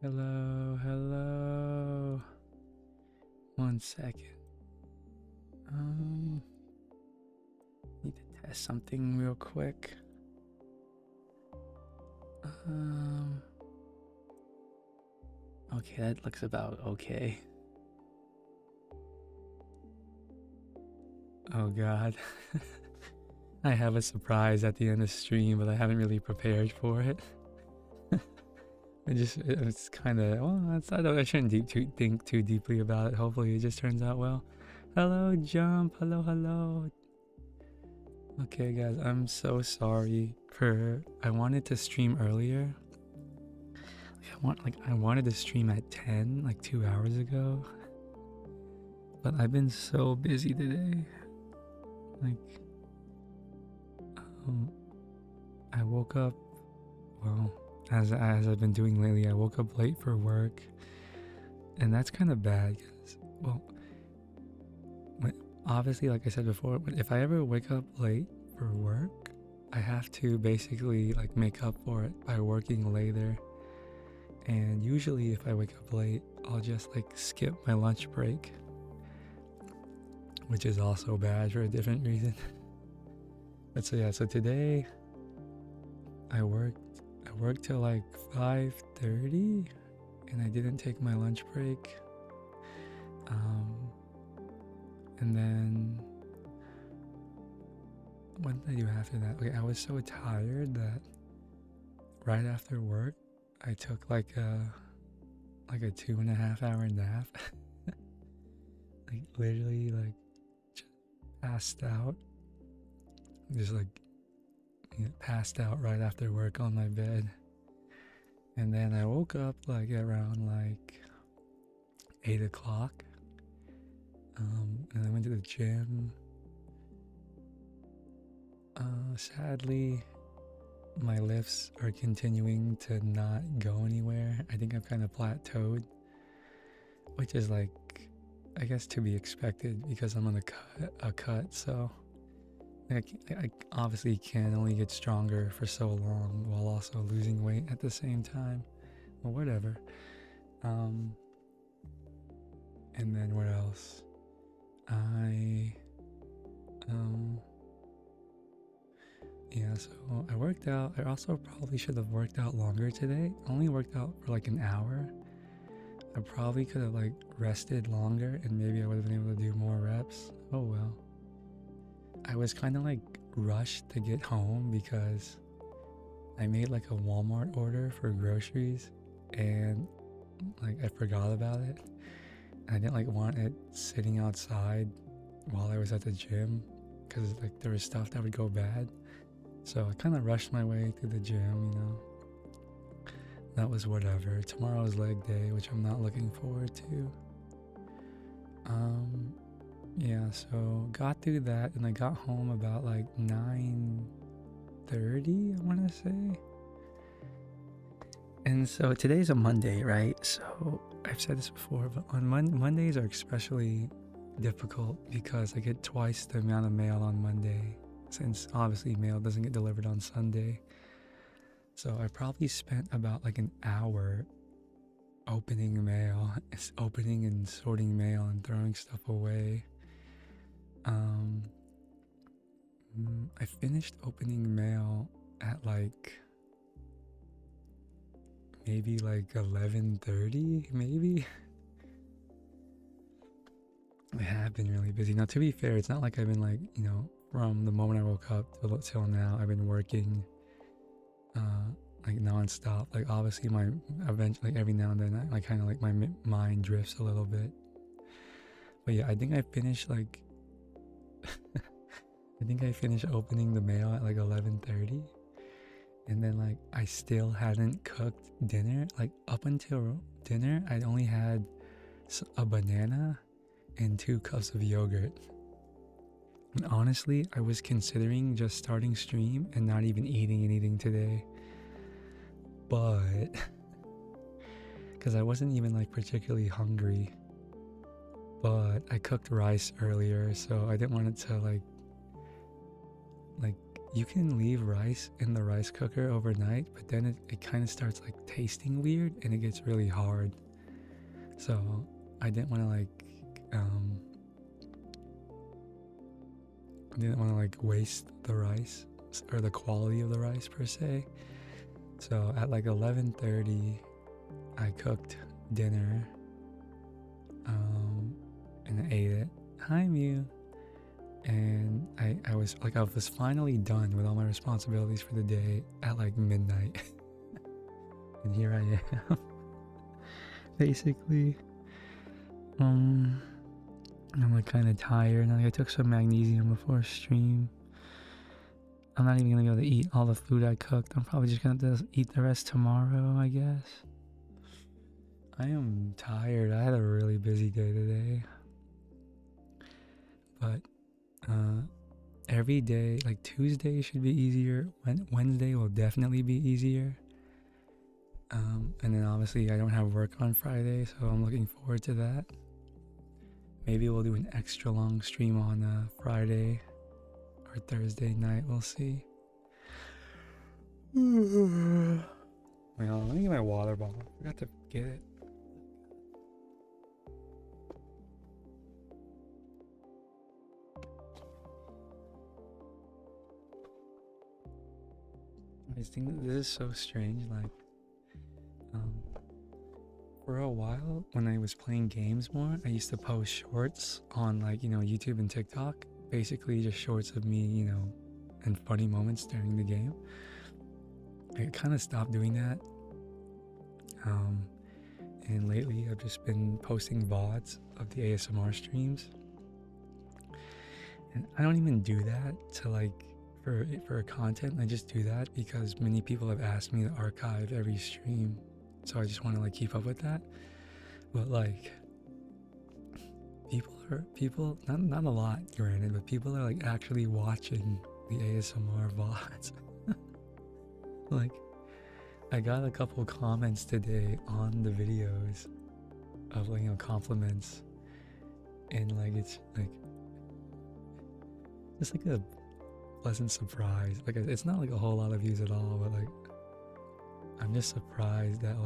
Hello, hello. 1 second. Need to test something real quick. Um, okay, that looks about okay. Oh god. I have a surprise at the end of the stream, but I haven't really prepared for it. It's kind of, well, I shouldn't think too deeply about it. Hopefully it just turns out well. Hello, Jump. Hello, hello. Okay, guys, I'm so sorry I wanted to stream earlier. I wanted to stream at 10, like 2 hours ago. But I've been so busy today. Like, I woke up, well, as I've been doing lately, I woke up late for work. And that's kind of bad because, well, obviously, like I said before, if I ever wake up late for work, I have to basically like make up for it by working later. And usually if I wake up late, I'll just like skip my lunch break, which is also bad for a different reason. But so today I worked till like 5:30 and I didn't take my lunch break. And then what did I do after that? Okay, I was so tired that right after work I took like a 2.5 hour nap. Like literally like just passed out. Just like passed out right after work on my bed. And then I woke up like around like 8 o'clock. And I went to the gym. Sadly, my lifts are continuing to not go anywhere. I think I've kind of plateaued, which is like, I guess to be expected because I'm on a cut. So I obviously can only get stronger for so long while also losing weight at the same time. Well, whatever. And then what else? Yeah, so I worked out. I also probably should have worked out longer today. I only worked out for like an hour. I probably could have like rested longer and maybe I would have been able to do more reps. Oh well. I was kind of like rushed to get home because I made like a Walmart order for groceries and like I forgot about it. And I didn't like want it sitting outside while I was at the gym because like there was stuff that would go bad. So I kind of rushed my way to the gym, That was whatever. Tomorrow's leg day, which I'm not looking forward to. Yeah, so got through that and I got home about like 9:30, I want to say. And so today's a Monday, right? So I've said this before, but on Mondays are especially difficult because I get twice the amount of mail on Monday, since obviously mail doesn't get delivered on Sunday. So I probably spent about like an hour opening mail, opening and sorting mail and throwing stuff away. I finished opening mail at like maybe like 11:30, maybe. I have been really busy. Now, to be fair, it's not like I've been like, from the moment I woke up till now, I've been working like nonstop. Like obviously eventually every now and then I kind of like my mind drifts a little bit. But yeah, I think I finished like I think I finished opening the mail at like 11:30, and then like I still hadn't cooked dinner. Like up until dinner, I'd only had a banana and 2 cups of yogurt. And honestly, I was considering just starting stream and not even eating anything today. But because I wasn't even like particularly hungry. But I cooked rice earlier, so I didn't want it to like you can leave rice in the rice cooker overnight, but then it kind of starts like tasting weird and it gets really hard. So I didn't want to waste the rice or the quality of the rice per se. So at like 11:30, I cooked dinner, and I ate it. Hi, Mew. And I was finally done with all my responsibilities for the day at like midnight. And here I am. Basically. I'm like kind of tired. And I took some magnesium before stream. I'm not even gonna be able to eat all the food I cooked. I'm probably just gonna have to eat the rest tomorrow, I guess. I am tired. I had a really busy day today. But every day, like Tuesday should be easier. Wednesday will definitely be easier. And then obviously I don't have work on Friday, so I'm looking forward to that. Maybe we'll do an extra long stream on Friday or Thursday night. We'll see. Well, let me get my water bottle. I forgot to get it. I just think that this is so strange. Like, for a while when I was playing games more, I used to post shorts on YouTube and TikTok. Basically just shorts of me, and funny moments during the game. I kind of stopped doing that. And lately I've just been posting VODs of the ASMR streams. And I don't even do that to for content. I just do that because many people have asked me to archive every stream. So I just want to keep up with that. But people not a lot granted, but people are actually watching the ASMR VODs. I got a couple comments today on the videos of compliments, and it's just a pleasant surprise. It's not a whole lot of views at all, but I'm just surprised that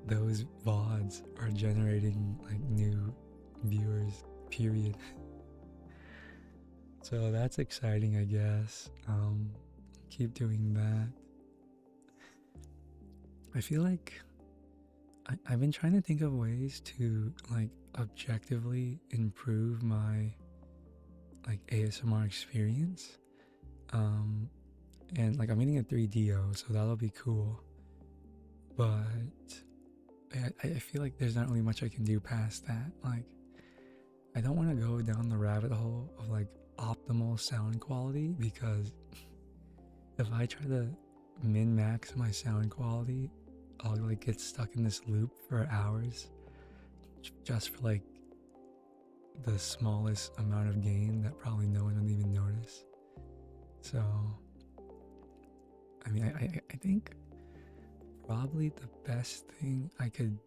those VODs are generating new viewers, period. So that's exciting, I guess. Keep doing that. I feel like I've been trying to think of ways to objectively improve my ASMR experience. And I'm getting a 3DO, so that'll be cool. But I feel like there's not really much I can do past that. I don't want to go down the rabbit hole of optimal sound quality, because if I try to min-max my sound quality, I'll get stuck in this loop for hours just for the smallest amount of gain that probably no one would even notice. So I think probably the best thing I could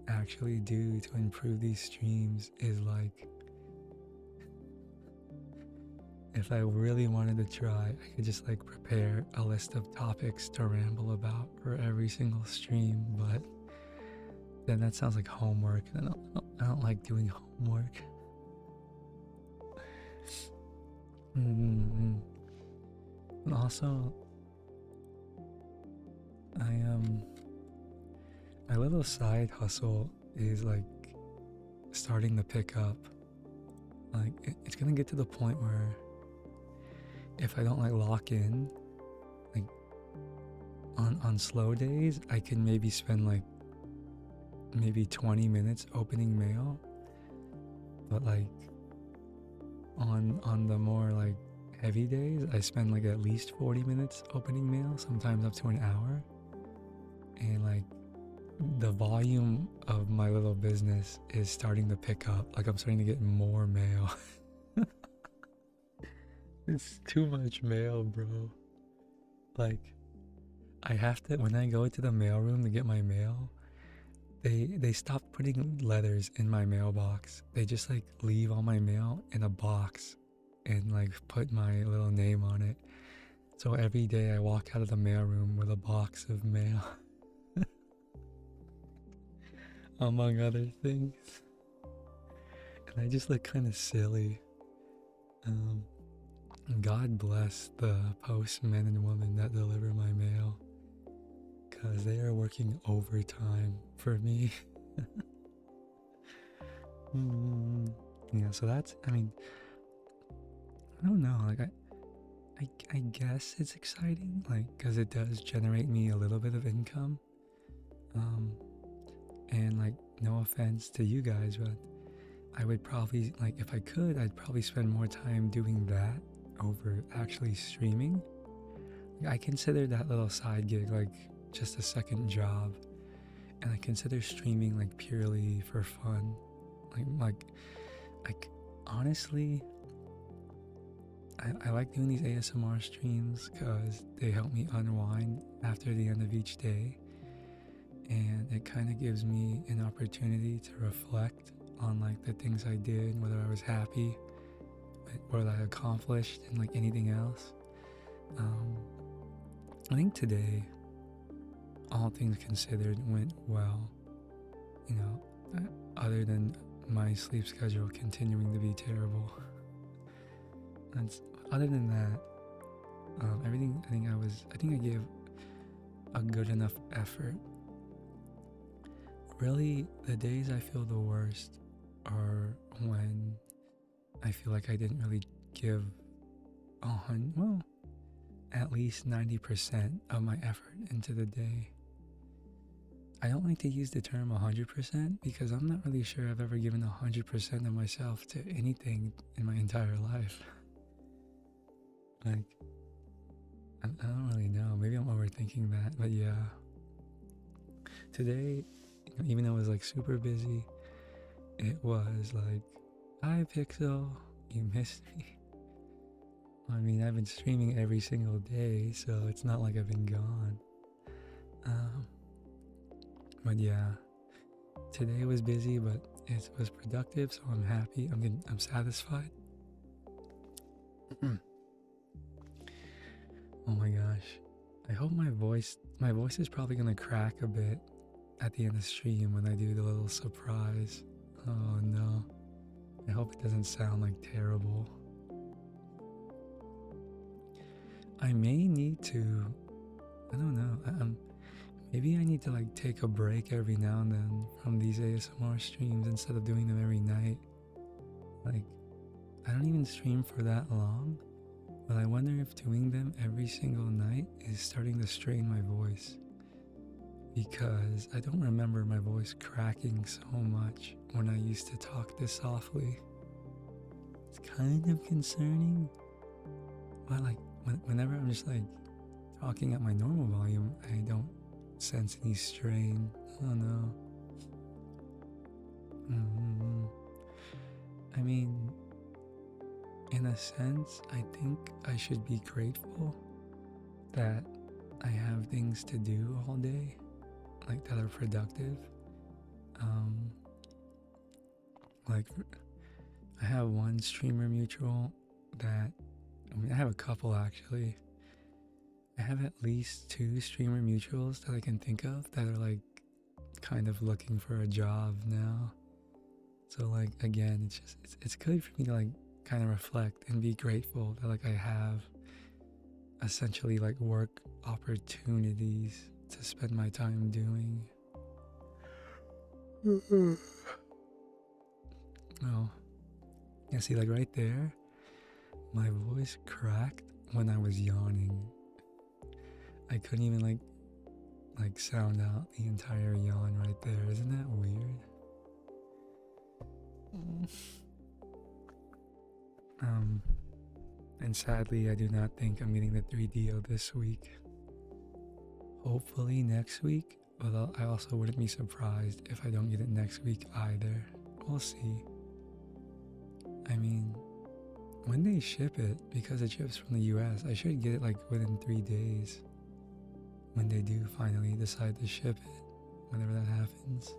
actually do to improve these streams is if I really wanted to try, I could just prepare a list of topics to ramble about for every single stream, but then that sounds like homework, and I don't like doing homework. And also, my little side hustle is starting to pick up. It's gonna get to the point where if I don't lock in, on slow days, I can maybe spend maybe 20 minutes opening mail, but on the more heavy days, I spend at least 40 minutes opening mail, sometimes up to an hour. And the volume of my little business is starting to pick up. I'm starting to get more mail. It's too much mail, bro. I have to, when I go to the mailroom to get my mail, they stopped putting letters in my mailbox. They just leave all my mail in a box and put my little name on it. So every day I walk out of the mailroom with a box of mail, among other things. And I just look kind of silly. God bless the postmen and women that deliver my mail, because they are working overtime for me. Yeah, so that's, I mean, I don't know, like, I guess it's exciting, like, because it does generate me a little bit of income. And, like, no offense to you guys, but I would probably, like, if I could, I'd probably spend more time doing that over actually streaming. Like, I consider that little side gig like just a second job, and I consider streaming like purely for fun. Like honestly, I like doing these ASMR streams because they help me unwind after the end of each day, and it kind of gives me an opportunity to reflect on like the things I did, whether I was happy, what I accomplished, and like anything else. I think today, all things considered, went well. You know, other than my sleep schedule continuing to be terrible. Other than that, everything. I think I gave a good enough effort. Really, the days I feel the worst are when I feel like I didn't really give at least 90% of my effort into the day. I don't like to use the term 100% because I'm not really sure I've ever given 100% of myself to anything in my entire life. Like, I don't really know. Maybe I'm overthinking that, but yeah. Today, even though it was like super busy, it was like, hi Pixel, you missed me. I mean, I've been streaming every single day, so it's not like I've been gone. But yeah, today was busy, but it was productive, so I'm happy. I'm satisfied. Oh my gosh, I hope my voice is probably gonna crack a bit at the end of the stream when I do the little surprise. Oh no, I hope it doesn't sound like terrible. I may need to, I don't know, maybe I need to like take a break every now and then from these ASMR streams instead of doing them every night. Like, I don't even stream for that long, but I wonder if doing them every single night is starting to strain my voice, because I don't remember my voice cracking so much when I used to talk this softly. It's kind of concerning, but like whenever I'm just like talking at my normal volume, I don't sense any strain. Oh no. I mean, in a sense, I think I should be grateful that I have things to do all day, like that are productive. Like, I have one streamer mutual that, I have a couple actually. I have at least 2 streamer mutuals that I can think of that are like kind of looking for a job now. So like, again, it's good for me to like kind of reflect and be grateful that like I have essentially like work opportunities to spend my time doing. Oh, yeah, see, like right there, my voice cracked when I was yawning. I couldn't even like sound out the entire yawn right there. Isn't that weird? And sadly, I do not think I'm getting the 3DO this week. Hopefully next week, but I also wouldn't be surprised if I don't get it next week either. We'll see. I mean, when they ship it, because it ships from the US, I should get it like within 3 days. When they do finally decide to ship it, whenever that happens.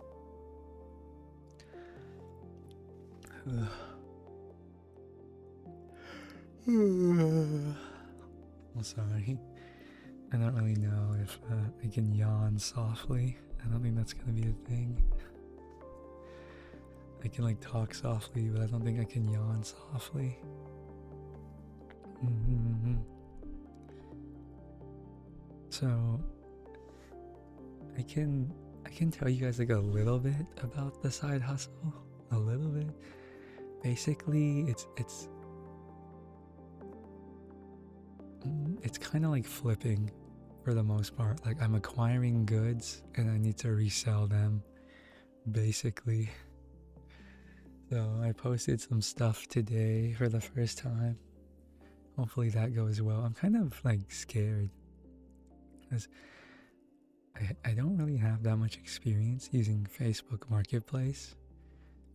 I'm sorry. I don't really know if I can yawn softly. I don't think that's gonna be a thing. I can like talk softly, but I don't think I can yawn softly. Mm-hmm. So I can tell you guys like a little bit about the side hustle. A little bit. Basically, it's kind of like flipping for the most part. Like I'm acquiring goods and I need to resell them, basically. So I posted some stuff today for the first time. Hopefully that goes well. I'm kind of like scared because I don't really have that much experience using Facebook Marketplace.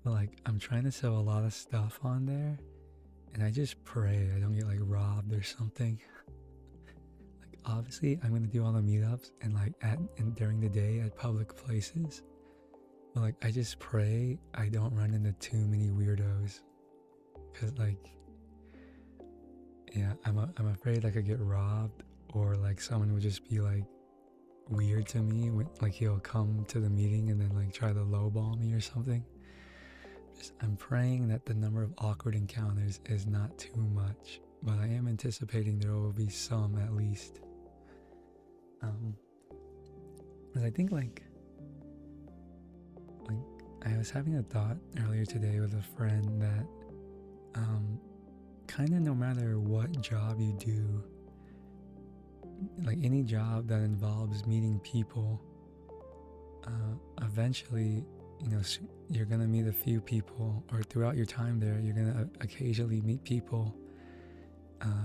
But like I'm trying to sell a lot of stuff on there and I just pray I don't get like robbed or something. Like obviously I'm gonna do all the meetups and like during the day at public places. But like I just pray I don't run into too many weirdos. Cause like yeah, I'm afraid I could get robbed or like someone would just be like weird to me when like he'll come to the meeting and then like try to lowball me or something. I'm praying that the number of awkward encounters is not too much, but I am anticipating there will be some at least. Because I think like I was having a thought earlier today with a friend that kind of no matter what job you do, like any job that involves meeting people, eventually, you know, you're gonna meet a few people, or throughout your time there, you're gonna occasionally meet people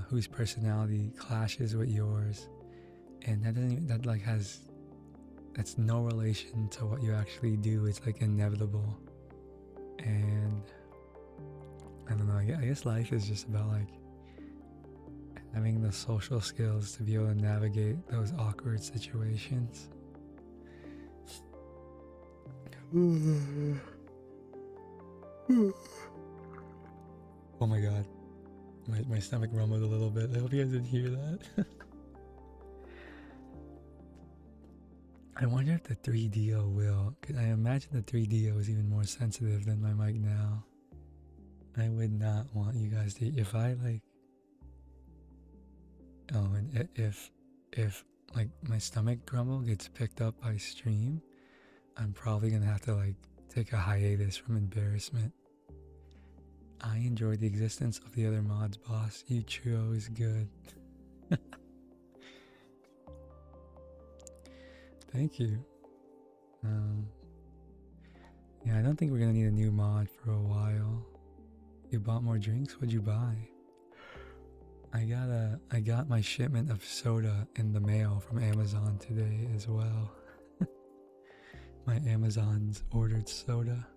whose personality clashes with yours, and that's no relation to what you actually do. It's like inevitable, and I don't know. I guess life is just about like having the social skills to be able to navigate those awkward situations. Oh my god. My stomach rumbled a little bit. I hope you guys didn't hear that. I wonder if the 3DO will, because I imagine the 3DO is even more sensitive than my mic now. I would not want you guys to, if I like, oh, and if like my stomach grumble gets picked up by stream, I'm probably gonna have to like take a hiatus from embarrassment. I enjoyed the existence of the other mods, boss. You chose good. Thank you. Yeah, I don't think we're gonna need a new mod for a while. You bought more drinks? What'd you buy? I got my shipment of soda in the mail from Amazon today as well. My Amazon's ordered soda.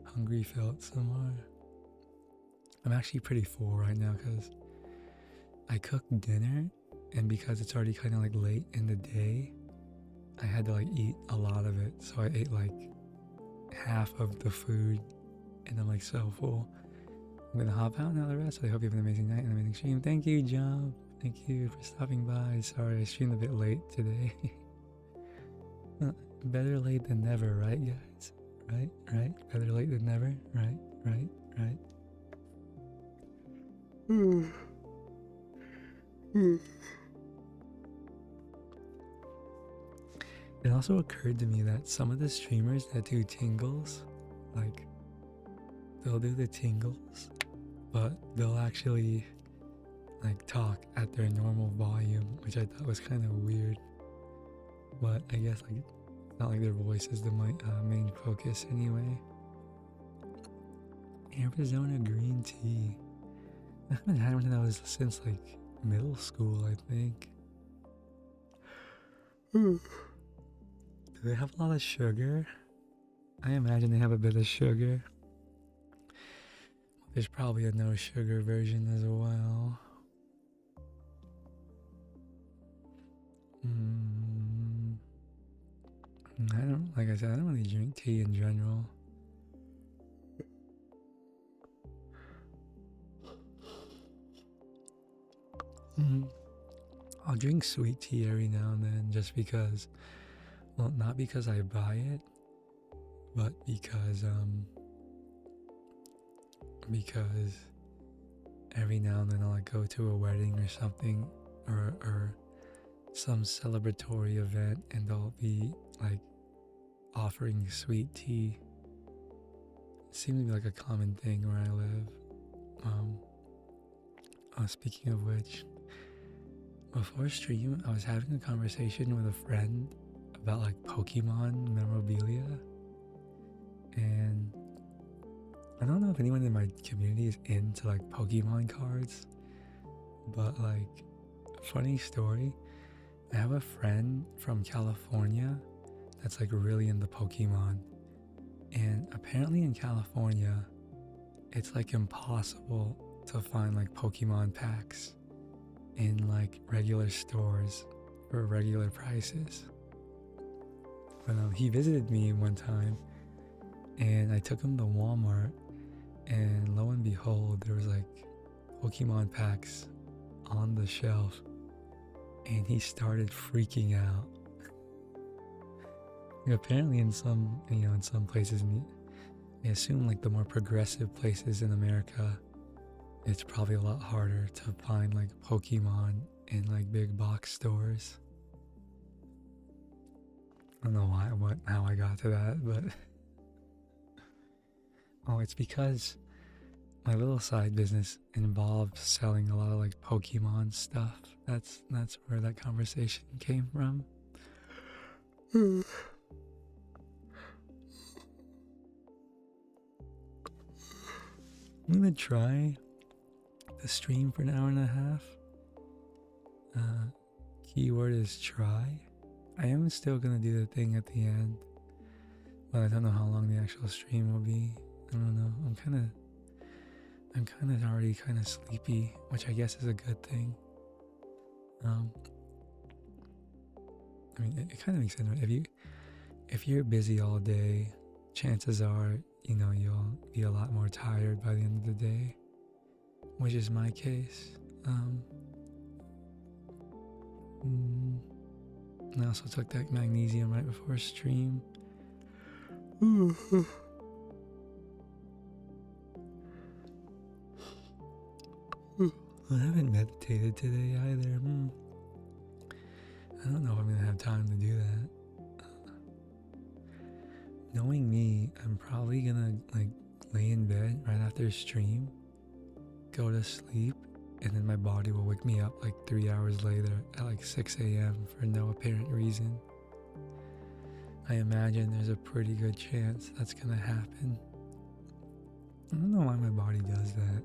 Hungry felt some more. I'm actually pretty full right now because I cooked dinner, and because it's already kind of like late in the day, I had to like eat a lot of it. So I ate like half of the food, and I'm like so full. I'm gonna hop out now the rest. I hope you have an amazing night and an amazing stream. Thank you, Job. Thank you for stopping by. Sorry, I streamed a bit late today. Better late than never, right, guys? Right? Better late than never. Right. It also occurred to me that some of the streamers that do tingles, like, they'll do the tingles, but they'll actually, like, talk at their normal volume, which I thought was kind of weird. But I guess, like, it's not like their voice is the main focus anyway. Arizona green tea. I haven't had one of those since, like, middle school, I think. Do they have a lot of sugar? I imagine they have a bit of sugar. There's probably a no sugar version as well. Like I said, I don't really drink tea in general. Mm, I'll drink sweet tea every now and then just because, well, not because I buy it, but because every now and then I'll like go to a wedding or something, or some celebratory event, and they'll be like offering sweet tea. It seems to be like a common thing where I live. Um, Speaking of which, before stream, I was having a conversation with a friend about like Pokemon memorabilia, and I don't know if anyone in my community is into like Pokemon cards, but like, funny story, I have a friend from California that's like really into Pokemon, and apparently in California, it's like impossible to find like Pokemon packs in like regular stores for regular prices. But he visited me one time, and I took him to Walmart, and lo and behold, there was like Pokemon packs on the shelf, and he started freaking out. Apparently, in some places, I assume like the more progressive places in America, it's probably a lot harder to find like Pokemon in like big box stores. I don't know how I got to that, but oh, it's because my little side business involved selling a lot of like Pokemon stuff. That's where that conversation came from. I'm gonna try the stream for an hour and a half. Keyword is try. I am still gonna do the thing at the end, but I don't know how long the actual stream will be. I don't know. I'm kind of already kind of sleepy, which I guess is a good thing. I mean, it kind of makes sense, right? If you're busy all day, chances are, you'll be a lot more tired by the end of the day, which is my case. I also took that magnesium right before stream. I haven't meditated today either. I don't know if I'm gonna have time to do that. Knowing me, I'm probably gonna like lay in bed right after stream, go to sleep, and then my body will wake me up like 3 hours later at like 6 a.m. for no apparent reason. I imagine there's a pretty good chance that's gonna happen. I don't know why my body does that.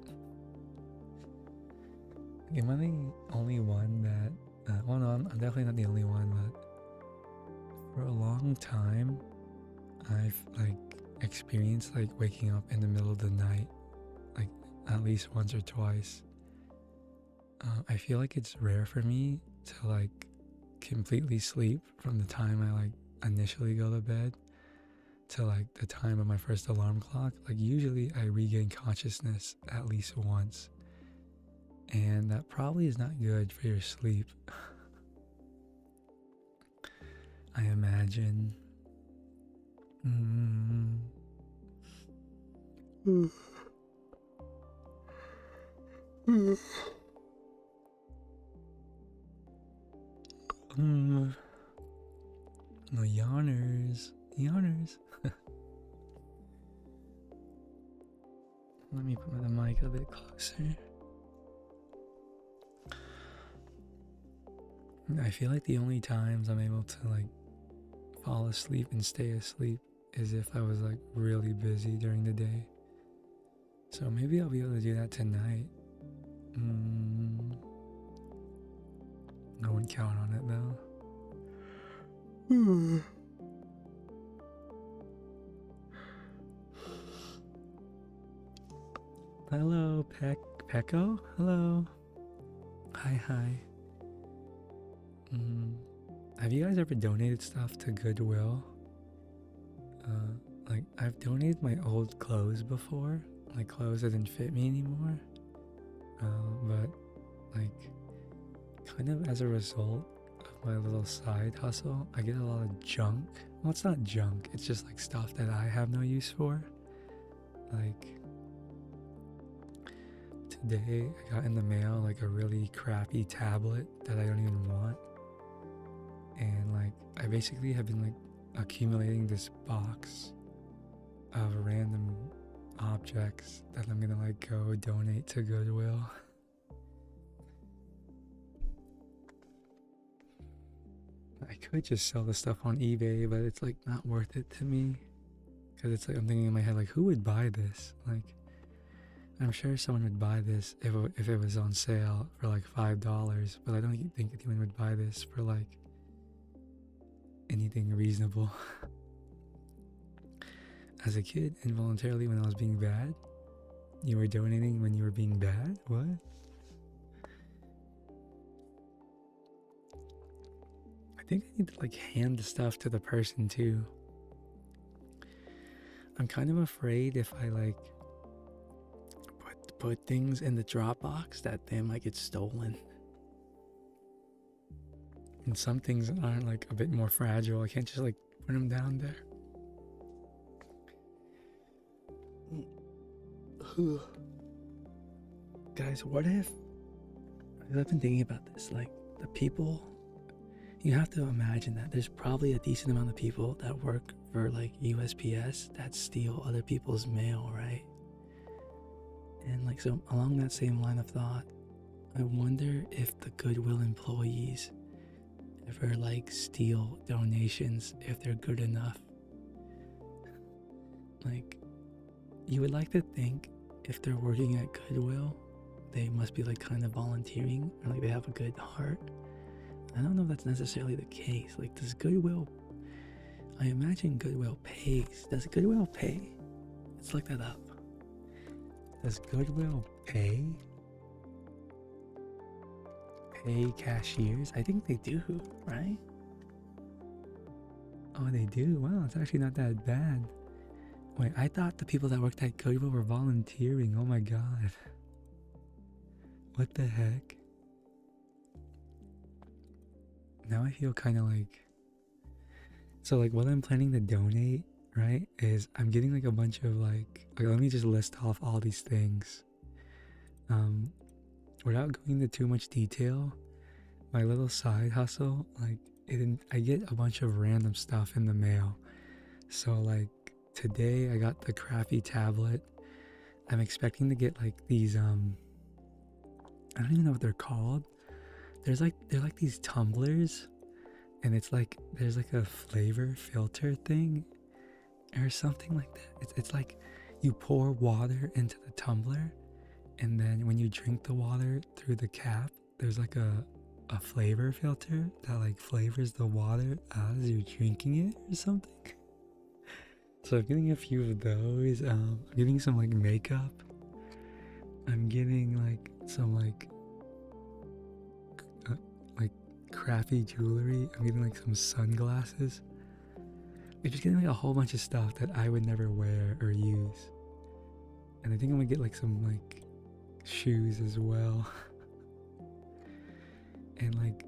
Am I the only one that... well, no, I'm definitely not the only one, but for a long time, I've like experienced like waking up in the middle of the night, like at least once or twice. I feel like it's rare for me to like completely sleep from the time I like initially go to bed to like the time of my first alarm clock. Like usually I regain consciousness at least once, and that probably is not good for your sleep. I imagine. No yawners. Let me put the mic a bit closer. I feel like the only times I'm able to like fall asleep and stay asleep is if I was like really busy during the day. So maybe I'll be able to do that tonight. I wouldn't count on it though. Hello, Pecco? Hello. Hi. Have you guys ever donated stuff to Goodwill? Like, I've donated my old clothes before, like clothes that didn't fit me anymore. But like, kind of as a result of my little side hustle, I get a lot of junk. Well, it's not junk, it's just like stuff that I have no use for. Like, today I got in the mail like a really crappy tablet that I don't even want. And like, I basically have been like accumulating this box of random objects that I'm gonna like go donate to Goodwill. I could just sell the stuff on eBay, but it's like not worth it to me. Because it's like, I'm thinking in my head, like, who would buy this? Like, I'm sure someone would buy this if it was on sale for like $5, but I don't think anyone would buy this for like anything reasonable. As a kid, involuntarily, when I was being bad, you were donating when you were being bad? What? I think I need to like hand the stuff to the person too. I'm kind of afraid if I like put things in the Dropbox that they might get stolen. And some things aren't like a bit more fragile. I can't just like put them down there. Guys, what if, I've been thinking about this, like the people, you have to imagine that there's probably a decent amount of people that work for like USPS that steal other people's mail, right? And like, so along that same line of thought, I wonder if the Goodwill employees ever like steal donations if they're good enough. Like, you would like to think if they're working at Goodwill, they must be like kind of volunteering, or like they have a good heart. I don't know if that's necessarily the case. Like, does Goodwill, I imagine Goodwill pays. Does Goodwill pay? Let's look that up. Does Goodwill pay cashiers? I think they do, right? Oh, they do? Wow, it's actually not that bad. Wait, I thought the people that worked at Goodwill were volunteering. Oh my god. What the heck? Now I feel kind of like... So like what I'm planning to donate, right, is I'm getting like a bunch of like let me just list off all these things. Without going into too much detail, my little side hustle, like I get a bunch of random stuff in the mail. So like today I got the crappy tablet. I'm expecting to get like these I don't even know what they're called. They're like these tumblers, and it's like there's like a flavor filter thing or something like that. It's like you pour water into the tumbler, and then when you drink the water through the cap, there's like a flavor filter that like flavors the water as you're drinking it or something. So I'm getting a few of those. I'm getting some like makeup. I'm getting like some like crappy jewelry. I'm getting like some sunglasses. I'm just getting like a whole bunch of stuff that I would never wear or use. And I think I'm gonna get like some like shoes as well. And like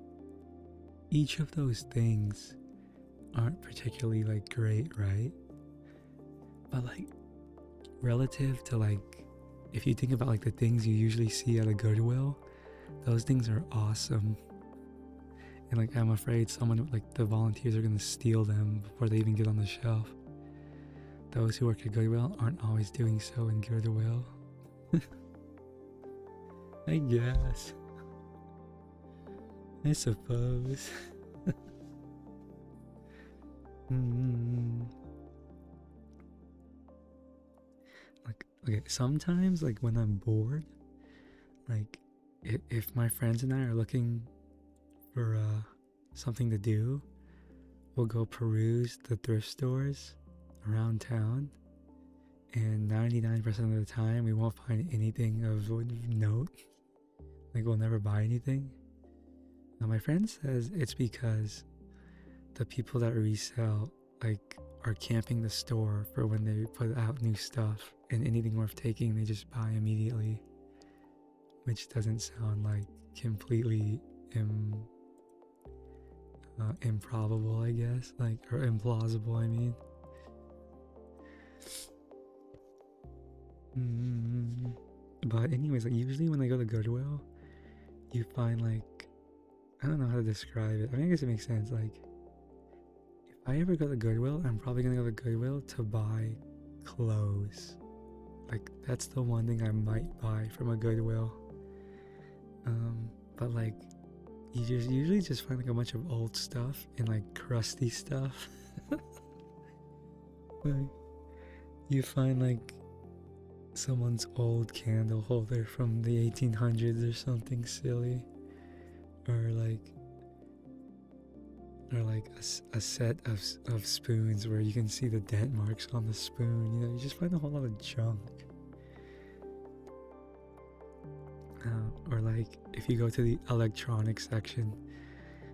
each of those things aren't particularly like great, right? But like relative to like, if you think about like the things you usually see at a Goodwill, those things are awesome. And like I'm afraid someone, like the volunteers, are gonna steal them before they even get on the shelf. Those who work at Goodwill aren't always doing so in Goodwill. I guess. I suppose. Like, okay, sometimes like when I'm bored, like if my friends and I are looking for something to do, we'll go peruse the thrift stores around town, and 99% of the time we won't find anything of note. Like, we'll never buy anything. Now my friend says it's because the people that resell like are camping the store for when they put out new stuff, and anything worth taking they just buy immediately, which doesn't sound like completely improbable, I guess, like, or implausible, I mean. But anyways, like, usually when I go to Goodwill, you find, like, I don't know how to describe it. I mean, I guess it makes sense. Like, if I ever go to Goodwill, I'm probably gonna go to Goodwill to buy clothes. Like, that's the one thing I might buy from a Goodwill. But like, you just usually just find like a bunch of old stuff and like crusty stuff. Like, you find like someone's old candle holder from the 1800s or something silly, or like a set of spoons where you can see the dent marks on the spoon. You know, you just find a whole lot of junk. Or like, if you go to the electronics section,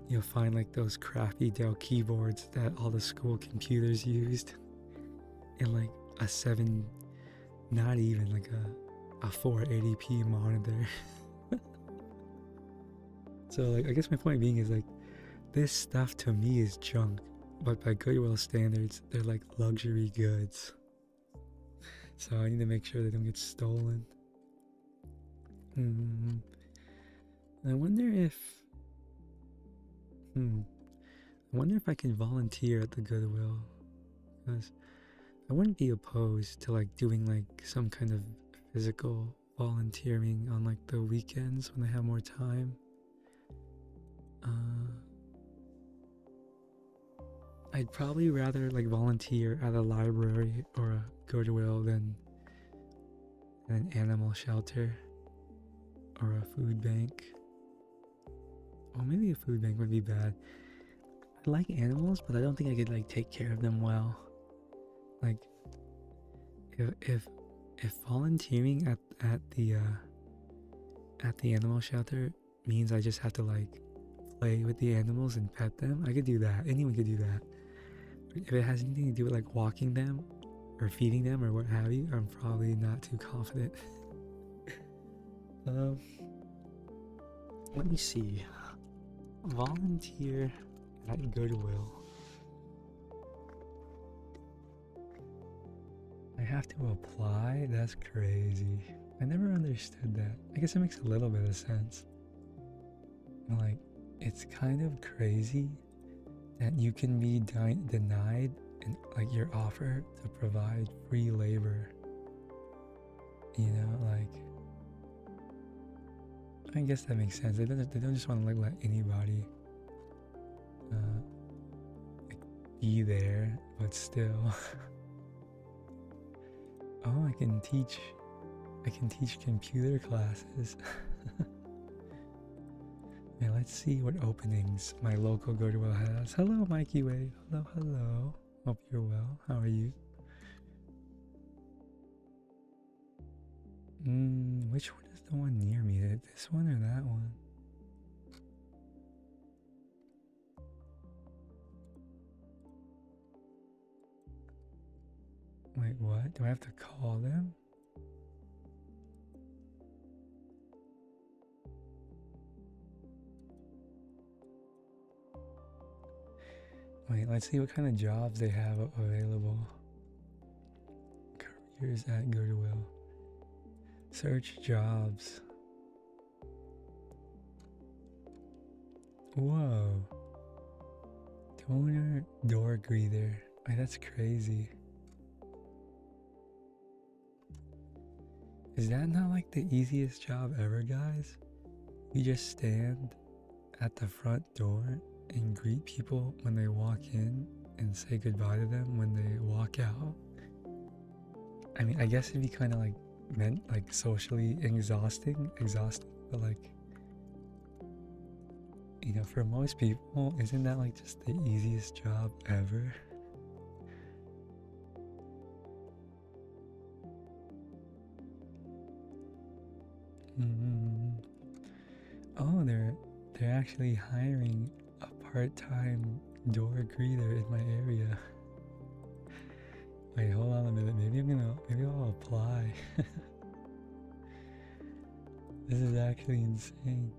you'll find like those crappy Dell keyboards that all the school computers used, and like a 7, not even like a 480p monitor. So like, I guess my point being is like, this stuff to me is junk, but by Goodwill standards, they're like luxury goods. So I need to make sure they don't get stolen. I wonder if I can volunteer at the Goodwill, because I wouldn't be opposed to like doing like some kind of physical volunteering on like the weekends when I have more time. I'd probably rather like volunteer at a library or a Goodwill than an animal shelter or a food bank. Well, maybe a food bank would be bad. I like animals, but I don't think I could like take care of them well. Like, if volunteering at the animal shelter means I just have to like play with the animals and pet them, I could do that. Anyone could do that. If it has anything to do with like walking them or feeding them or what have you, I'm probably not too confident. Let me see. Volunteer at Goodwill. I have to apply? That's crazy. I never understood that. I guess it makes a little bit of sense. Like, it's kind of crazy that you can be denied and like your offer to provide free labor. You know, like, I guess that makes sense. They don't just want to like let anybody like be there, but still. Oh, I can teach computer classes. Yeah, let's see what openings my local Goodwill has. Hello, Mikey Way. Hello. Hope you're well. How are you? Which one is the one near me? This one or that one? Wait, what? Do I have to call them? Wait, let's see what kind of jobs they have available. Careers at Goodwill. Search jobs. Whoa. Toner door greeter. Wait, that's crazy. Is that not like the easiest job ever, guys? You just stand at the front door and greet people when they walk in and say goodbye to them when they walk out. I mean, I guess it'd be kind of like meant like socially exhausting, but like, you know, for most people, isn't that like just the easiest job ever? Oh, they're actually hiring a part-time door greeter in my area. Wait, hold on a minute. Maybe I'll apply. This is actually insane.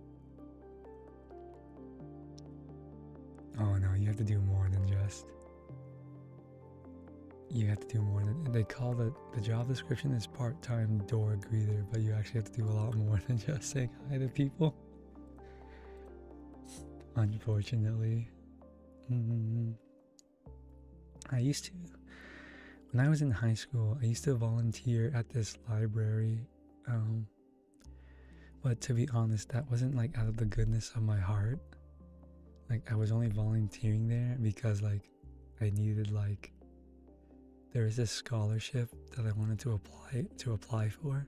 have to do more than just. You have to do more than. They call the job description is part-time door greeter, but you actually have to do a lot more than just saying hi to people. Unfortunately. I used to, when I was in high school, I used to volunteer at this library. But to be honest, that wasn't like out of the goodness of my heart. Like I was only volunteering there because like I needed like, there was this scholarship that I wanted to apply for,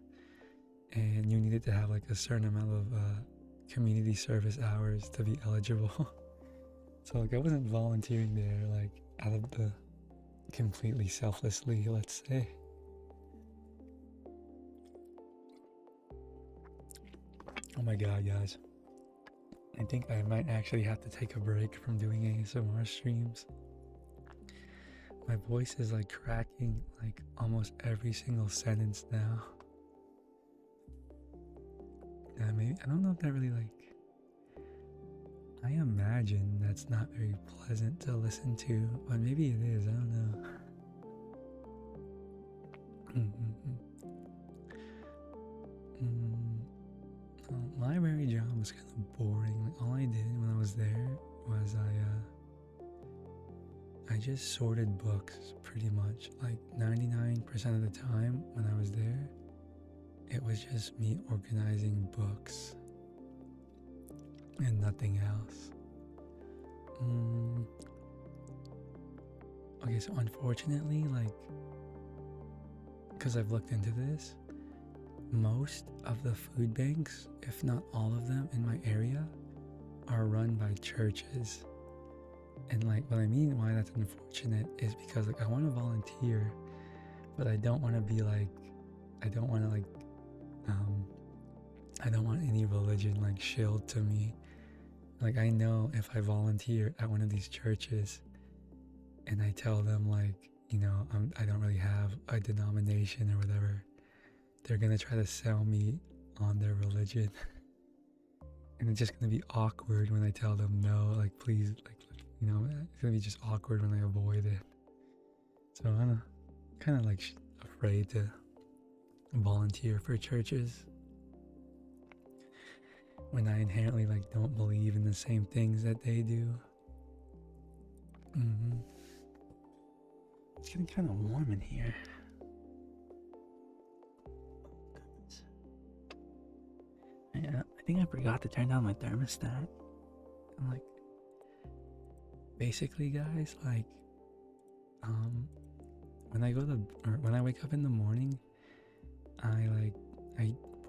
and you needed to have like a certain amount of community service hours to be eligible. So like I wasn't volunteering there like out of the completely selflessly, let's say. Oh my god, guys. I think I might actually have to take a break from doing ASMR streams. My voice is like cracking like almost every single sentence now. Yeah, maybe, I don't know if that really like, I imagine that's not very pleasant to listen to, but maybe it is, I don't know. Library job was kind of boring. Like, all I did when I was there was I just sorted books pretty much. Like 99% of the time when I was there, it was just me organizing books and nothing else. Okay, so unfortunately, like, because I've looked into this, most of the food banks, if not all of them in my area, are run by churches. And like what I mean why that's unfortunate is because like I want to volunteer, but I don't want to be like, I don't want to like, I don't want any religion like shilled to me. Like I know if I volunteer at one of these churches and I tell them like, you know, I don't really have a denomination or whatever, they're gonna try to sell me on their religion. And it's just gonna be awkward when I tell them no, like please, like, you know, it's gonna be just awkward when I avoid it. So I'm kind of like afraid to volunteer for churches when I inherently like don't believe in the same things that they do. It's getting kind of warm in here. Yeah, I think I forgot to turn down my thermostat. I'm like, basically, guys, like, when I wake up in the morning, I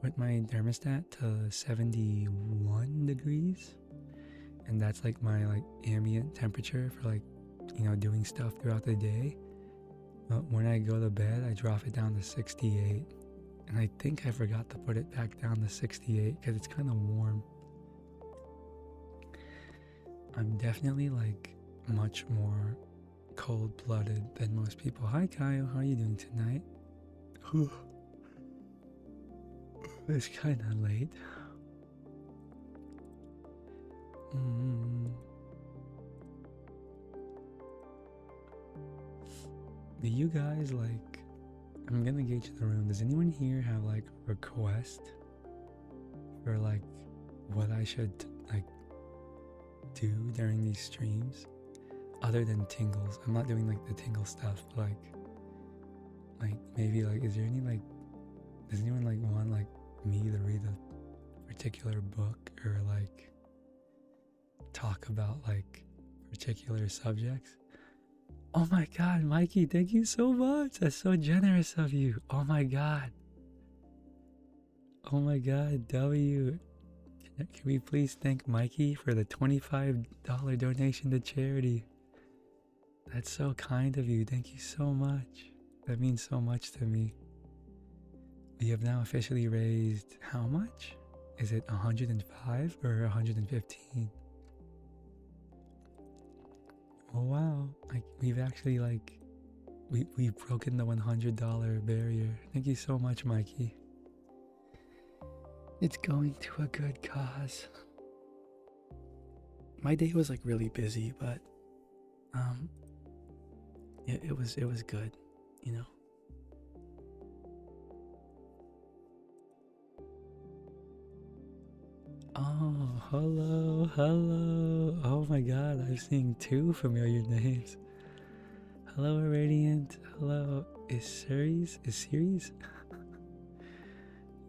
put my thermostat to 71 degrees, and that's like my like ambient temperature for like, you know, doing stuff throughout the day. But when I go to bed, I drop it down to 68. And I think I forgot to put it back down to 68 because it's kind of warm. I'm definitely like much more cold-blooded than most people. Hi Kyle, how are you doing tonight? It's kind of late. Do you guys like, I'm gonna gauge the room. Does anyone here have like a request for like what I should like do during these streams? Other than tingles. I'm not doing like the tingle stuff, but like maybe like, is there any like, does anyone like want like me to read a particular book or like talk about like particular subjects? Oh my god, Mikey, thank you so much. That's so generous of you. Oh my god. Oh my god, W. Can we please thank Mikey for the $25 donation to charity? That's so kind of you. Thank you so much. That means so much to me. We have now officially raised how much? Is it 105 or 115? Oh wow, like we've actually like, we've broken the $100 barrier. Thank you so much, Mikey. It's going to a good cause. My day was like really busy, but Um, it was good, you know. Oh, hello, hello. Oh my god, I'm seeing two familiar names. Hello, Radiant. Hello, is Ceres? Is Ceres?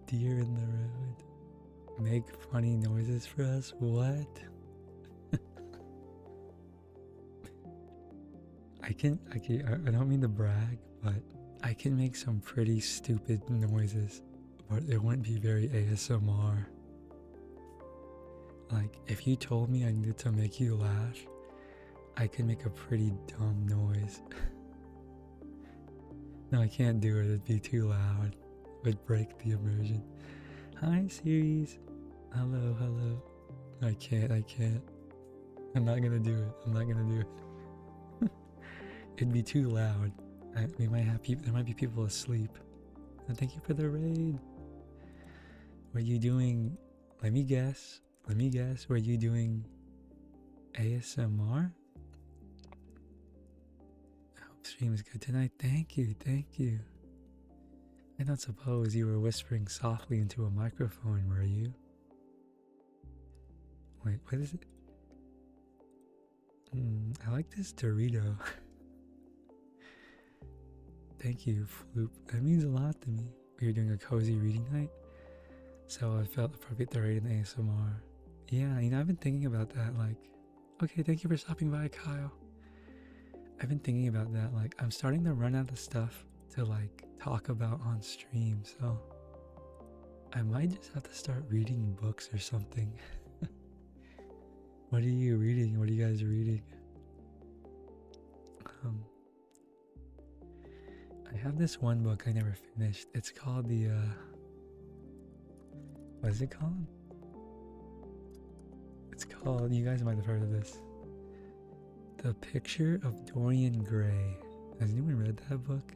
Deer in the road. Make funny noises for us? What? I don't mean to brag, but I can make some pretty stupid noises, but it wouldn't be very ASMR. Like, if you told me I needed to make you laugh, I could make a pretty dumb noise. No, I can't do it. It'd be too loud. It would break the immersion. Hi, Ceres. Hello, hello. I can't. I'm not gonna do it. It'd be too loud. We might have people. There might be people asleep. And thank you for the raid. Were you doing? Let me guess. Were you doing ASMR? I hope stream is good tonight. Thank you. I don't suppose you were whispering softly into a microphone, were you? Wait, what is it? I like this Dorito. Thank you, Floop. That means a lot to me. We were doing a cozy reading night, so I felt appropriate to rate an ASMR. Yeah, I've been thinking about that, like, okay, thank you for stopping by, Kyle. I've been thinking about that, like, I'm starting to run out of stuff to, like, talk about on stream, so I might just have to start reading books or something. What are you reading? What are you guys reading? I have this one book I never finished. It's called what is it called? It's called, you guys might have heard of this. The Picture of Dorian Gray. Has anyone read that book?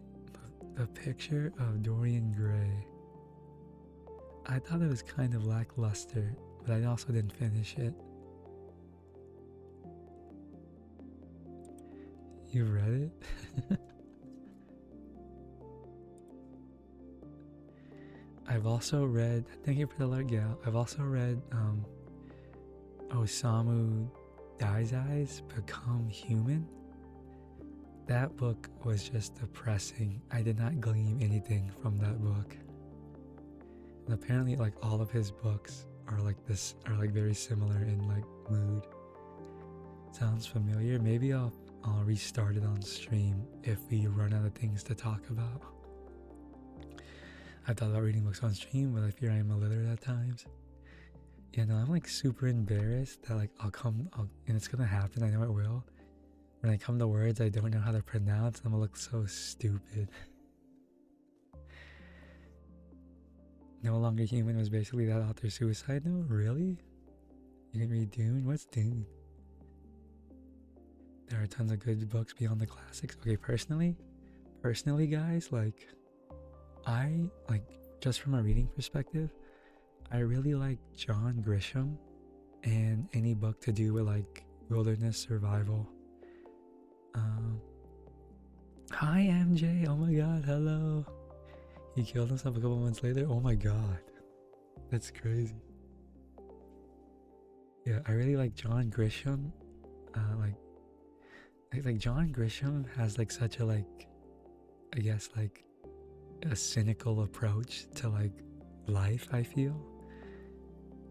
The Picture of Dorian Gray. I thought it was kind of lackluster, but I also didn't finish it. You read it? I've also read, thank you for the alert, Gal. I've also read Osamu Dai's Become Human. That book was just depressing. I did not glean anything from that book. And apparently, like, all of his books are like this, are like very similar in like mood. Sounds familiar? Maybe I'll restart it on stream if we run out of things to talk about. I thought about reading books on stream, but I fear I am illiterate at times. Yeah, no, I'm like super embarrassed that like and it's gonna happen, I know it will. When I come to words I don't know how to pronounce, I'm gonna look so stupid. No Longer Human was basically that author's suicide note? Really? You can read Dune? What's Dune? There are tons of good books beyond the classics. Okay, personally guys, like, I, like, just from a reading perspective, I really like John Grisham and any book to do with like wilderness survival. Hi MJ, oh my god, hello. He killed himself a couple months later. Oh my god, that's crazy. Yeah, I really like John Grisham. Like John Grisham has like such a, like, I guess, like a cynical approach to like life, I feel.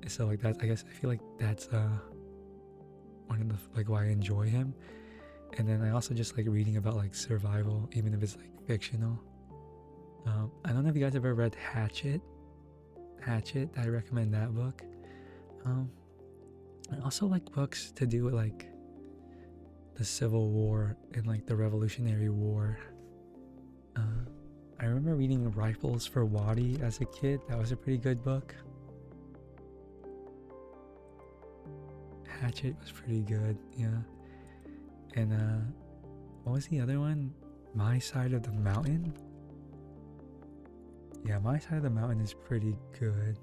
So like that, I guess I feel like that's one of the, like, why I enjoy him. And then I also just like reading about like survival, even if it's like fictional. I don't know if you guys ever read Hatchet. I recommend that book. I also like books to do with like the Civil War and like the Revolutionary War. I remember reading Rifles for Waddy as a kid. That was a pretty good book. Hatchet was pretty good, yeah. And what was the other one? My Side of the Mountain? Yeah, My Side of the Mountain is pretty good.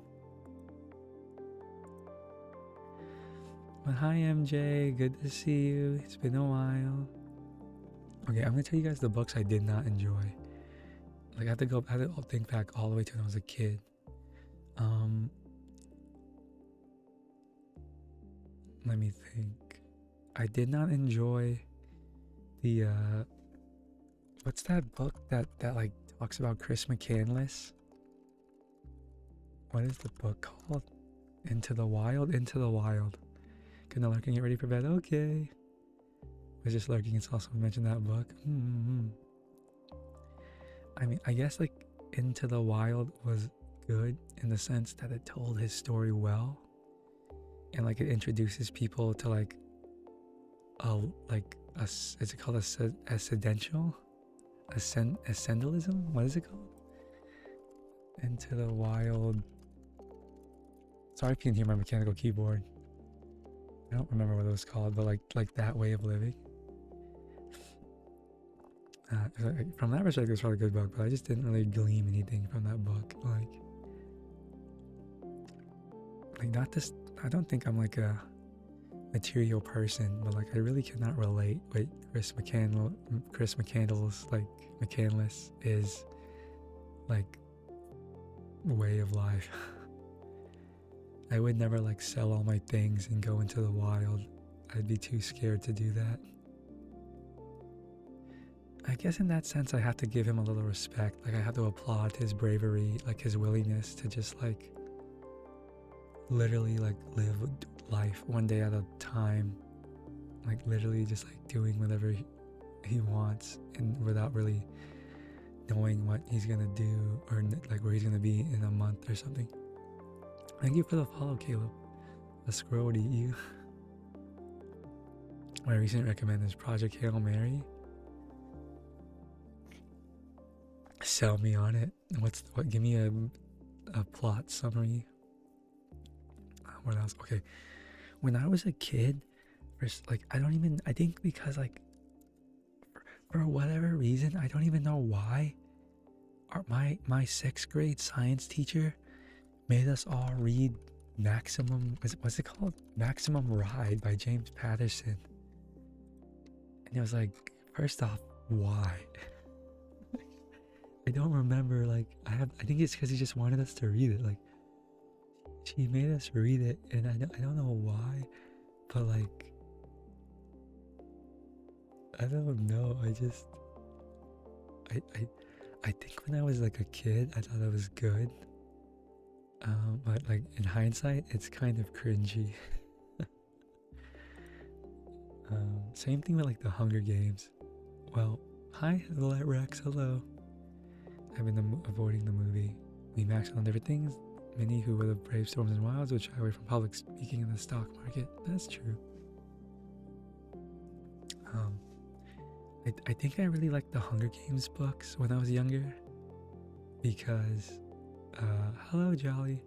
But hi MJ, good to see you. It's been a while. Okay, I'm gonna tell you guys the books I did not enjoy. Like I have to think back all the way to when I was a kid. Um, Let me think. I did not enjoy the what's that book that like talks about Chris McCandless? What is the book called? Into the Wild? Into the Wild. Gonna lurk and get ready for bed. Okay. Was just lurking. It's also mentioned that book. I mean, I guess like Into the Wild was good in the sense that it told his story well, and like it introduces people to like is it called ascendential? Ascendalism? What is it called? Into the Wild. Sorry if you can hear my mechanical keyboard. I don't remember what it was called, but like that way of living. From that perspective, it's probably a good book, but I just didn't really glean anything from that book. Like not this. I don't think I'm like a material person, but like I really cannot relate with Chris McCandless like McCandless is like way of life. I would never like sell all my things and go into the wild. I'd be too scared to do that. I guess in that sense I have to give him a little respect. Like I have to applaud his bravery, like his willingness to just like literally like live life one day at a time, like literally just like doing whatever he wants and without really knowing what he's gonna do or like where he's gonna be in a month or something. Thank you for the follow, Caleb. A scroll to eat you. My recent recommend is Project Hail Mary. Sell me on it. What? Give me a plot summary. What else? Okay. When I was a kid, I think because like for whatever reason, I don't even know why. My sixth grade science teacher made us all read what's it called? Maximum Ride by James Patterson. And it was like, first off, why? I don't remember, I think it's because he just wanted us to read it. Like, she made us read it, and I don't know why, but like, I don't know, I think when I was like a kid, I thought it was good, but like in hindsight, it's kind of cringy. Same thing with like the Hunger Games. Well, hi, Light Rex, hello. I've been avoiding the movie. We maxed on different things. Many who would have braved storms and wilds would shy away from public speaking in the stock market. That's true. I think I really liked the Hunger Games books when I was younger because, hello Jolly.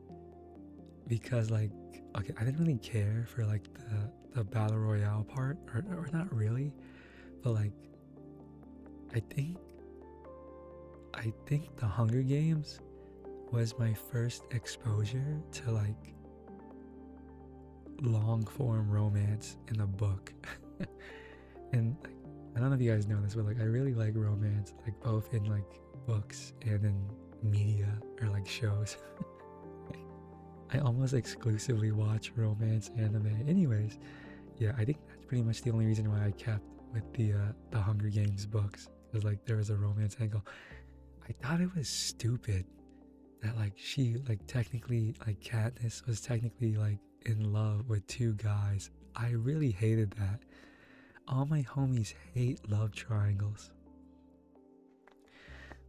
Because like, okay, I didn't really care for like the battle royale part, or not really, but like, I think the Hunger Games was my first exposure to like long form romance in a book. And like, I don't know if you guys know this, but like I really like romance, like both in like books and in media or like shows. I almost exclusively watch romance anime. Anyways, yeah, I think that's pretty much the only reason why I kept with the Hunger Games books, because like there was a romance angle. I thought it was stupid that like she like technically like Katniss was technically like in love with two guys. I really hated that. All my homies hate love triangles.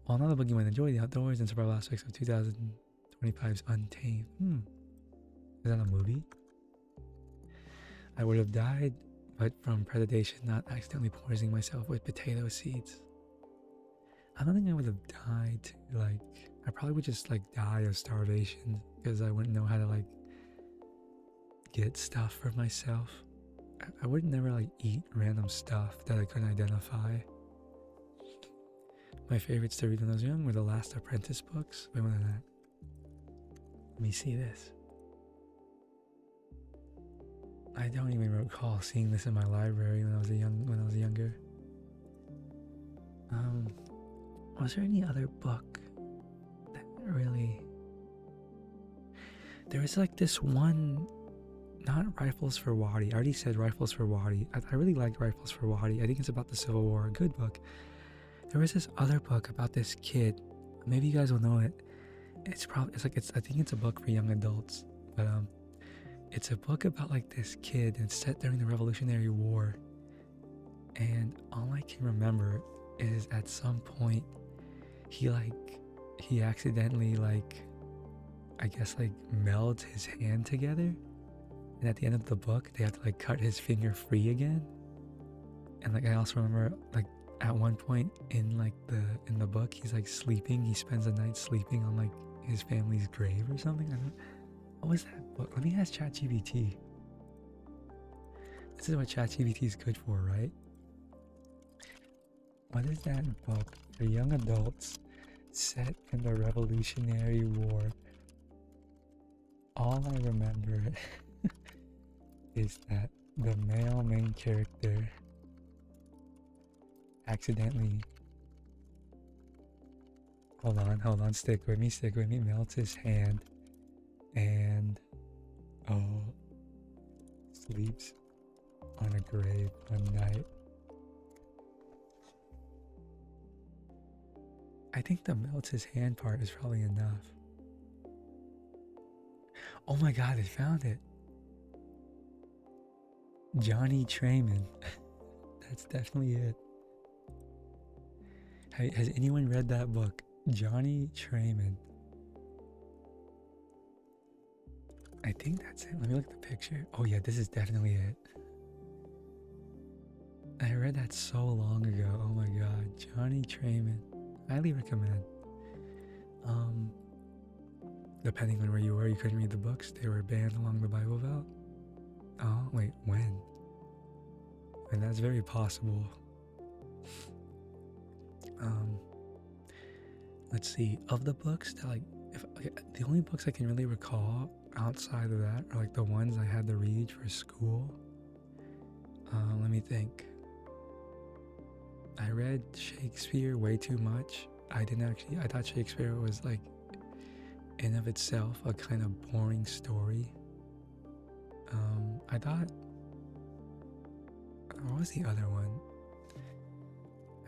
While not a boogeyman, enjoy the outdoors and survival aspects of 2025's Untamed. Is that a movie? I would have died, but from predation, not accidentally poisoning myself with potato seeds. I don't think I would have died to like, I probably would just like die of starvation because I wouldn't know how to like get stuff for myself. I would never like eat random stuff that I couldn't identify. My favorites to read when I was young were the Last Apprentice books. Wait, what is that? Let me see this. I don't even recall seeing this in my library when I was younger. Um, was there any other book that really? There was like this one, not Rifles for Wadi. I already said Rifles for Wadi. I really liked Rifles for Wadi. I think it's about the Civil War. A good book. There was this other book about this kid. Maybe you guys will know it. I think it's a book for young adults, but it's a book about like this kid, and it's set during the Revolutionary War. And all I can remember is at some point he accidentally I guess melds his hand together, and at the end of the book they have to cut his finger free again. And I also remember at one point in the book he's sleeping. He spends the night sleeping on his family's grave or something. I don't. What was that book? Let me ask ChatGPT. This is what ChatGPT is good for, right? What is that book for young adults set in the Revolutionary War? All I remember is that the male main character accidentally, hold on, stick with me, melts his hand and sleeps on a grave one night. I think the melts his hand part is probably enough. Oh my god, I found it. Johnny Trayman. That's definitely it. Has anyone read that book? Johnny Trayman. I think that's it. Let me look at the picture. Oh yeah, this is definitely it. I read that so long ago. Oh my god. Johnny Trayman. Highly recommend. Depending on where you were, you couldn't read the books. They were banned along the Bible Belt. Oh, wait, when? And that's very possible. Let's see. Of the books that the only books I can really recall outside of that are the ones I had to read for school. Let me think. I read Shakespeare way too much. I thought Shakespeare was in of itself a kind of boring story. What was the other one?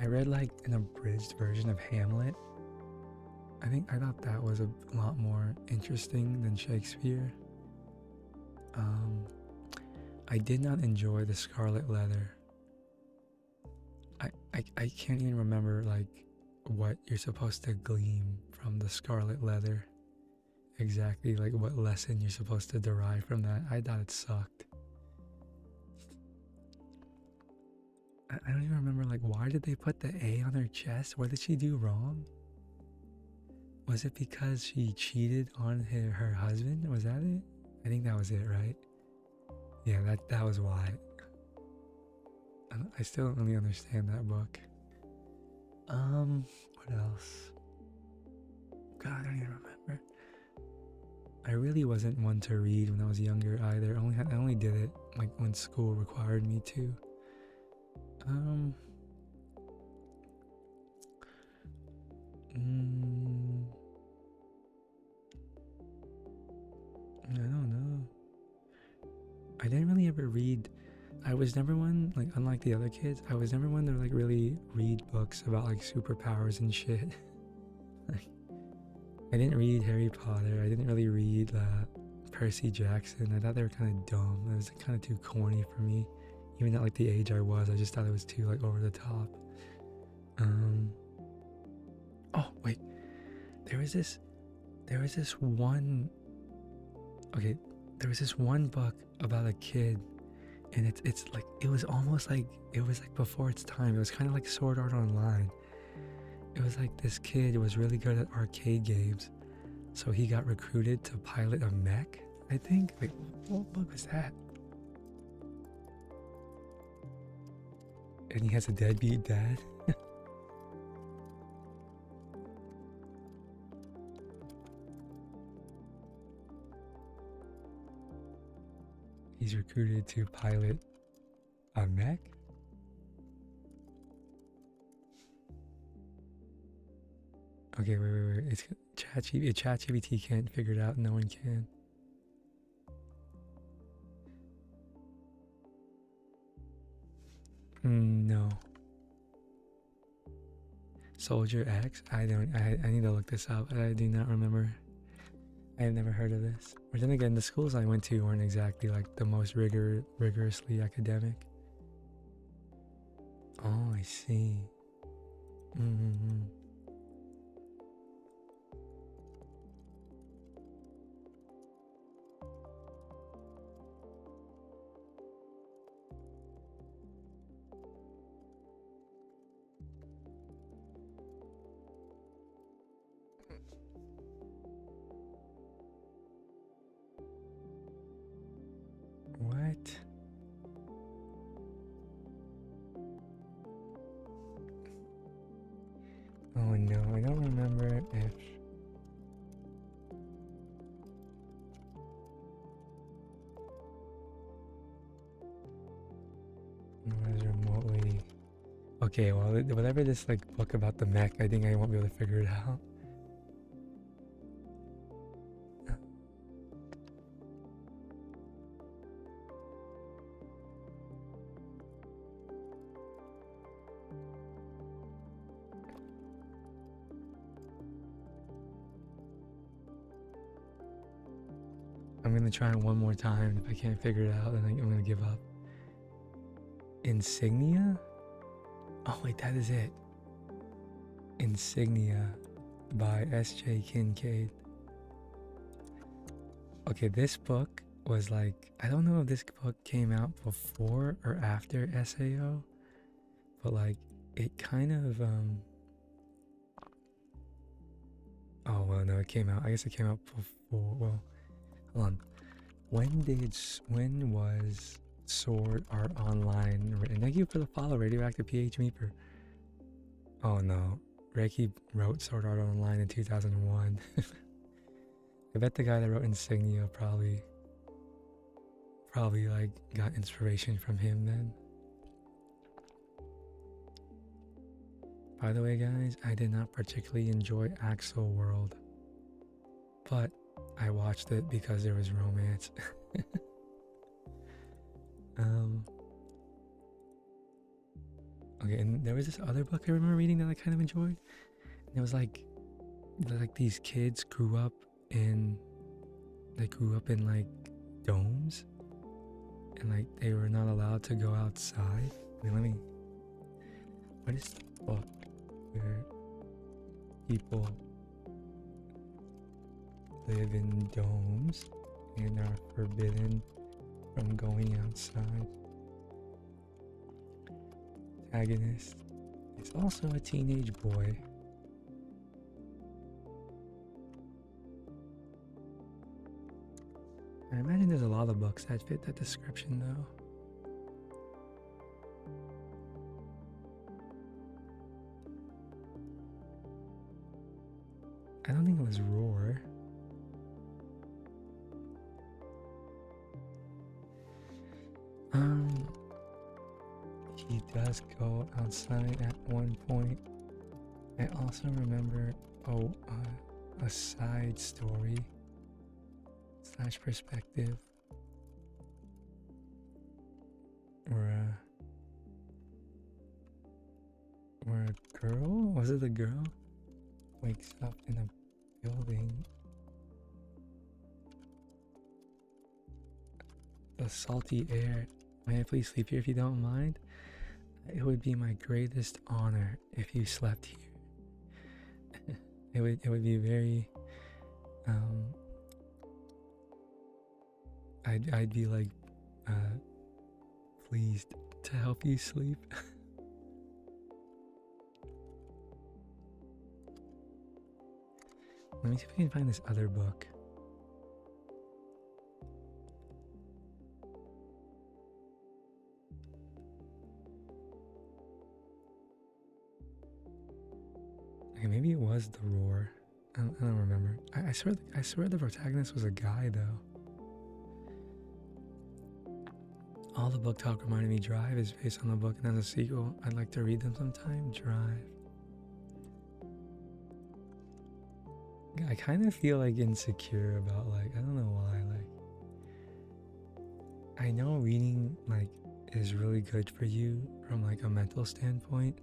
I read an abridged version of Hamlet. I thought that was a lot more interesting than Shakespeare. I did not enjoy The Scarlet Letter. I can't even remember what you're supposed to glean from The Scarlet Letter. Exactly what lesson you're supposed to derive from that. I thought it sucked. I don't even remember why did they put the A on her chest? What did she do wrong? Was it because she cheated on her husband? Was that it? I think that was it, right? Yeah, that was why. I still don't really understand that book. What else? God, I don't even remember. I really wasn't one to read when I was younger either. I only did it when school required me to. I don't know. I didn't really ever read. I was never one, unlike the other kids, I was never one to really read books about superpowers and shit. I didn't read Harry Potter. I didn't really read Percy Jackson. I thought they were kind of dumb. It was kind of too corny for me. Even at the age I was, I just thought it was too over the top. Oh wait, there was this one. Okay, there was this one book about a kid, and it was almost it was before its time. It was kind of Sword Art Online. It was this kid was really good at arcade games, so he got recruited to pilot a mech. I think. What book was that? And he has a deadbeat dad. He's recruited to pilot a mech? Okay, wait. It's ChatGPT can't figure it out. No one can. No. Soldier X? I don't. I need to look this up. I do not remember. I have never heard of this. But then again, the schools I went to weren't exactly like the most rigorously academic. Oh, I see. Mm-hmm. What? Oh no, I don't remember if... was remotely... Okay, well, whatever this like book about the mech, I think I won't be able to figure it out. I'm gonna try it one more time. If I can't figure it out, then I'm gonna give up. Insignia? Oh wait, that is it. Insignia by S.J. Kincaid. Okay, this book was like, I don't know if this book came out before or after SAO, but like it kind of oh well, no, it came out. I guess it came out before. Well, hold on. When was Sword Art Online written? Thank you for the follow, Radioactive PH Meeper. Oh no, Reiki wrote Sword Art Online in 2001. I bet the guy that wrote Insignia probably like got inspiration from him then. By the way, guys, I did not particularly enjoy Axel World, but I watched it because there was romance. Okay, and there was this other book I remember reading that I kind of enjoyed. And it was like these kids grew up in like domes, and like they were not allowed to go outside. What is the book where people live in domes and are forbidden from going outside? Protagonist is also a teenage boy. I imagine there's a lot of books that fit that description though. I don't think it was Roar. He does go outside at one point. I also remember a side story / perspective where a girl, was it a girl, wakes up in a building. The salty air. May I please sleep here if you don't mind? It would be my greatest honor if you slept here. it would be very I'd be like pleased to help you sleep. Let me see if I can find this other book. Okay, maybe it was The Roar. I don't remember. I swear the protagonist was a guy though. All the book talk reminded me Drive is based on the book and has a sequel. I'd like to read them sometime. Drive. I kind of feel like insecure about like, I don't know why, like I know reading like is really good for you from like a mental standpoint,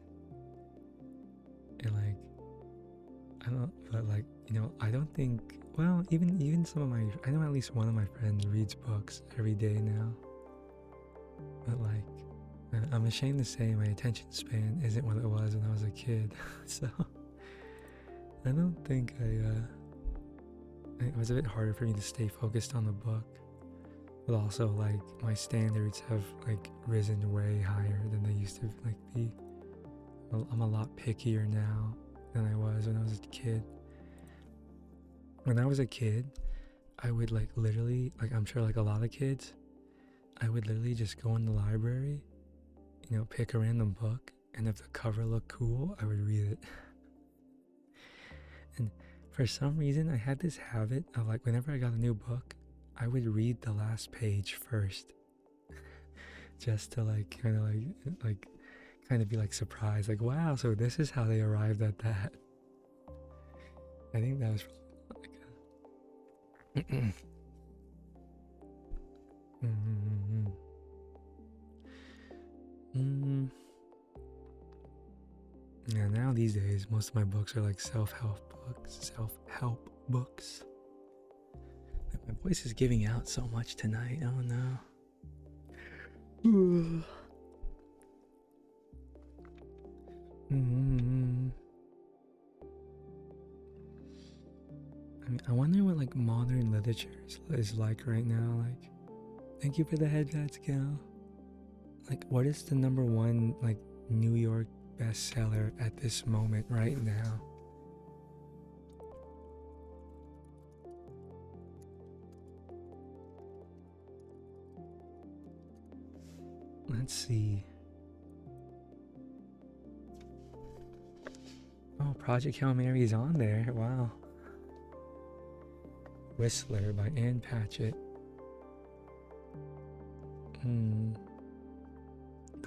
and like I don't, but like, I don't think, well, even some of my, I know at least one of my friends reads books every day now, but like I'm ashamed to say my attention span isn't what it was when I was a kid. So I don't think it was a bit harder for me to stay focused on the book, but also like my standards have like risen way higher than they used to like be. I'm a lot pickier now than I was when I was a kid. When I was a kid, I would like literally, like I'm sure like a lot of kids, I would literally just go in the library, pick a random book, and if the cover looked cool, I would read it. And for some reason, I had this habit of like whenever I got a new book, I would read the last page first, just to like kind of be like surprised, like wow, so this is how they arrived at that. I think that was probably like Yeah, now these days, most of my books are like self-help books. My voice is giving out so much tonight. Oh no. I wonder what like modern literature is like right now. Like, thank you for the headsets, Gil. Like, what is the number one like New York bestseller at this moment right now? Let's see. Oh, Project Hail Mary is on there. Wow. Whistler by Ann Patchett.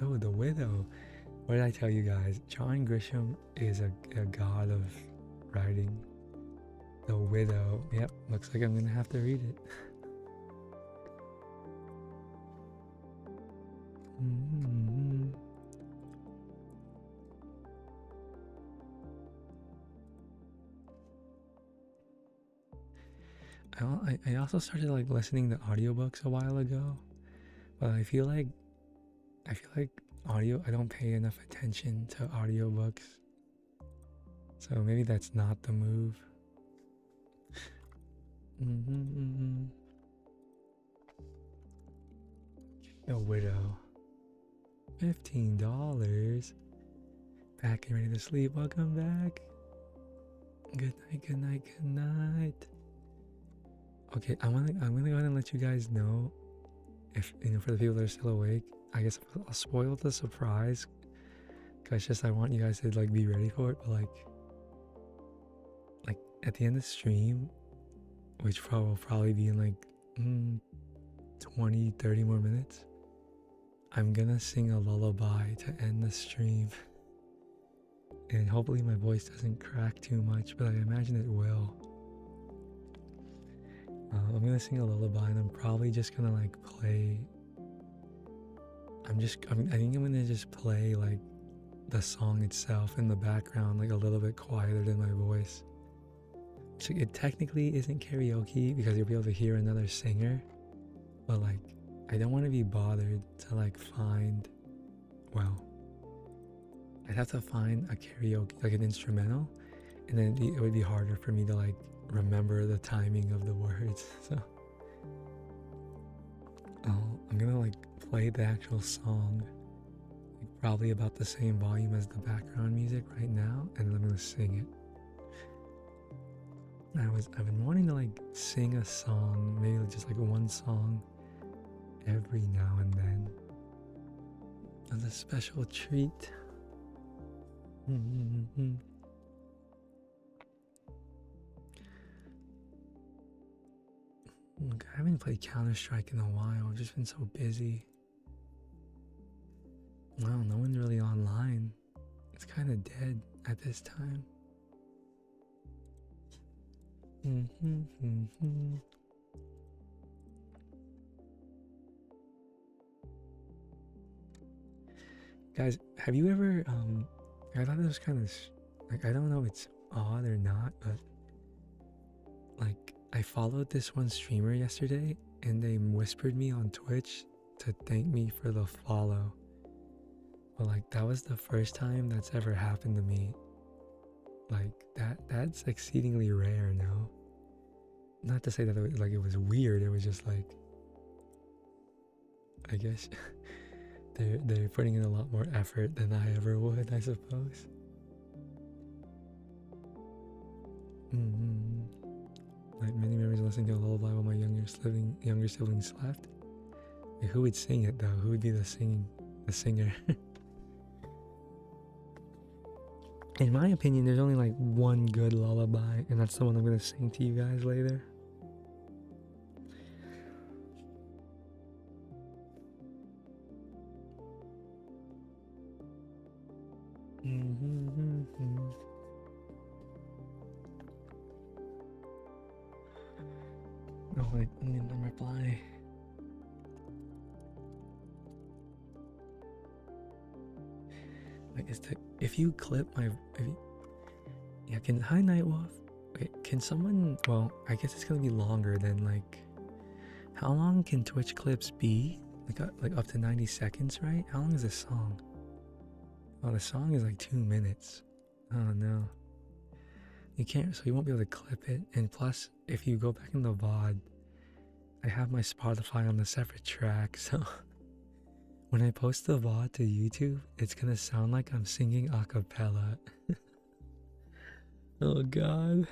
Oh, The Widow. What did I tell you guys? John Grisham is a god of writing. The Widow. Yep, looks like I'm gonna have to read it. I also started like listening to audiobooks a while ago, but I feel like audio, I don't pay enough attention to audiobooks, so maybe that's not the move. The Widow, $15. Back and ready to sleep. Welcome back. Good night, good night, good night. Okay, I'm gonna go ahead and let you guys know, if for the people that are still awake. I guess I'll spoil the surprise, cause just I want you guys to like be ready for it. But like at the end of the stream, which will probably be in like 20-30 more minutes, I'm gonna sing a lullaby to end the stream. And hopefully my voice doesn't crack too much, but I imagine it will. I'm gonna sing a lullaby, and I'm probably just gonna like play. I think I'm gonna just play like the song itself in the background, like a little bit quieter than my voice. So it technically isn't karaoke because you'll be able to hear another singer, but like I don't want to be bothered to like find. Well, I'd have to find a karaoke, like an instrumental, and then it would be harder for me to like remember the timing of the words. So I'm gonna like play the actual song, like, probably about the same volume as the background music right now, and then I'm gonna sing it. I've been wanting to like sing a song, maybe just like one song every now and then as a special treat. Look, I haven't played Counter-Strike in a while. I've just been so busy. Wow, no one's really online. It's kind of dead at this time. Guys, have you ever I thought it was kind of like, I don't know if it's odd or not, but like I followed this one streamer yesterday and they whispered me on Twitch to thank me for the follow. But like that was the first time that's ever happened to me. Like that's exceedingly rare, no? Not to say that it was weird, it was just like, I guess they're putting in a lot more effort than I ever would, I suppose. Like many memories of listening to a lullaby while my younger siblings slept. Like, who would sing it though? Who would be the singer? In my opinion, there's only like one good lullaby, and that's the one I'm gonna sing to you guys later. Oh wait, I need to reply. Like, if you clip my, yeah, hi Nightwolf. Okay, can someone? Well, I guess it's gonna be longer than like. How long can Twitch clips be? Like up to 90 seconds, right? How long is this song? Oh, the song is like 2 minutes. Oh no. You can't, so you won't be able to clip it. And plus, if you go back in the VOD, I have my Spotify on a separate track, so when I post the VOD to YouTube, it's gonna sound like I'm singing a cappella. Oh god.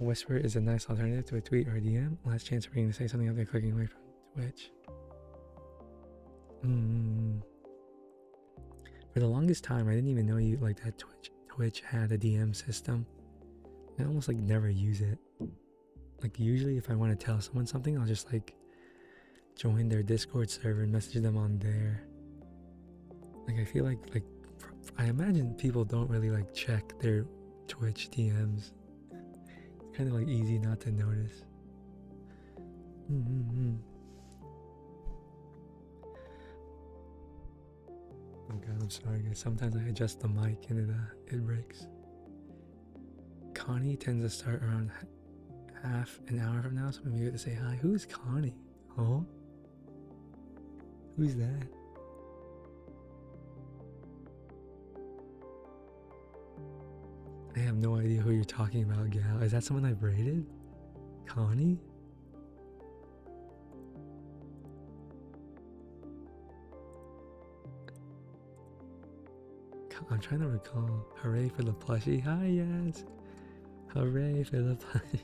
A whisper is a nice alternative to a tweet or a DM. Last chance for you to say something after clicking away from Twitch. For the longest time, I didn't even know you like that Twitch had a DM system. I almost like never use it. Like usually if I want to tell someone something, I'll just like join their Discord server and message them on there. Like I feel like I imagine people don't really like check their Twitch DMs. It's kind of like easy not to notice. Oh god, I'm sorry guys. Sometimes I adjust the mic and it breaks. Connie tends to start around half an hour from now, so maybe you have to say hi. Who's Connie? Oh? Who's that? I have no idea who you're talking about, gal. Is that someone I've rated? Connie? I'm trying to recall. Hooray for the plushie. Hi, yes. Hooray for the plushie.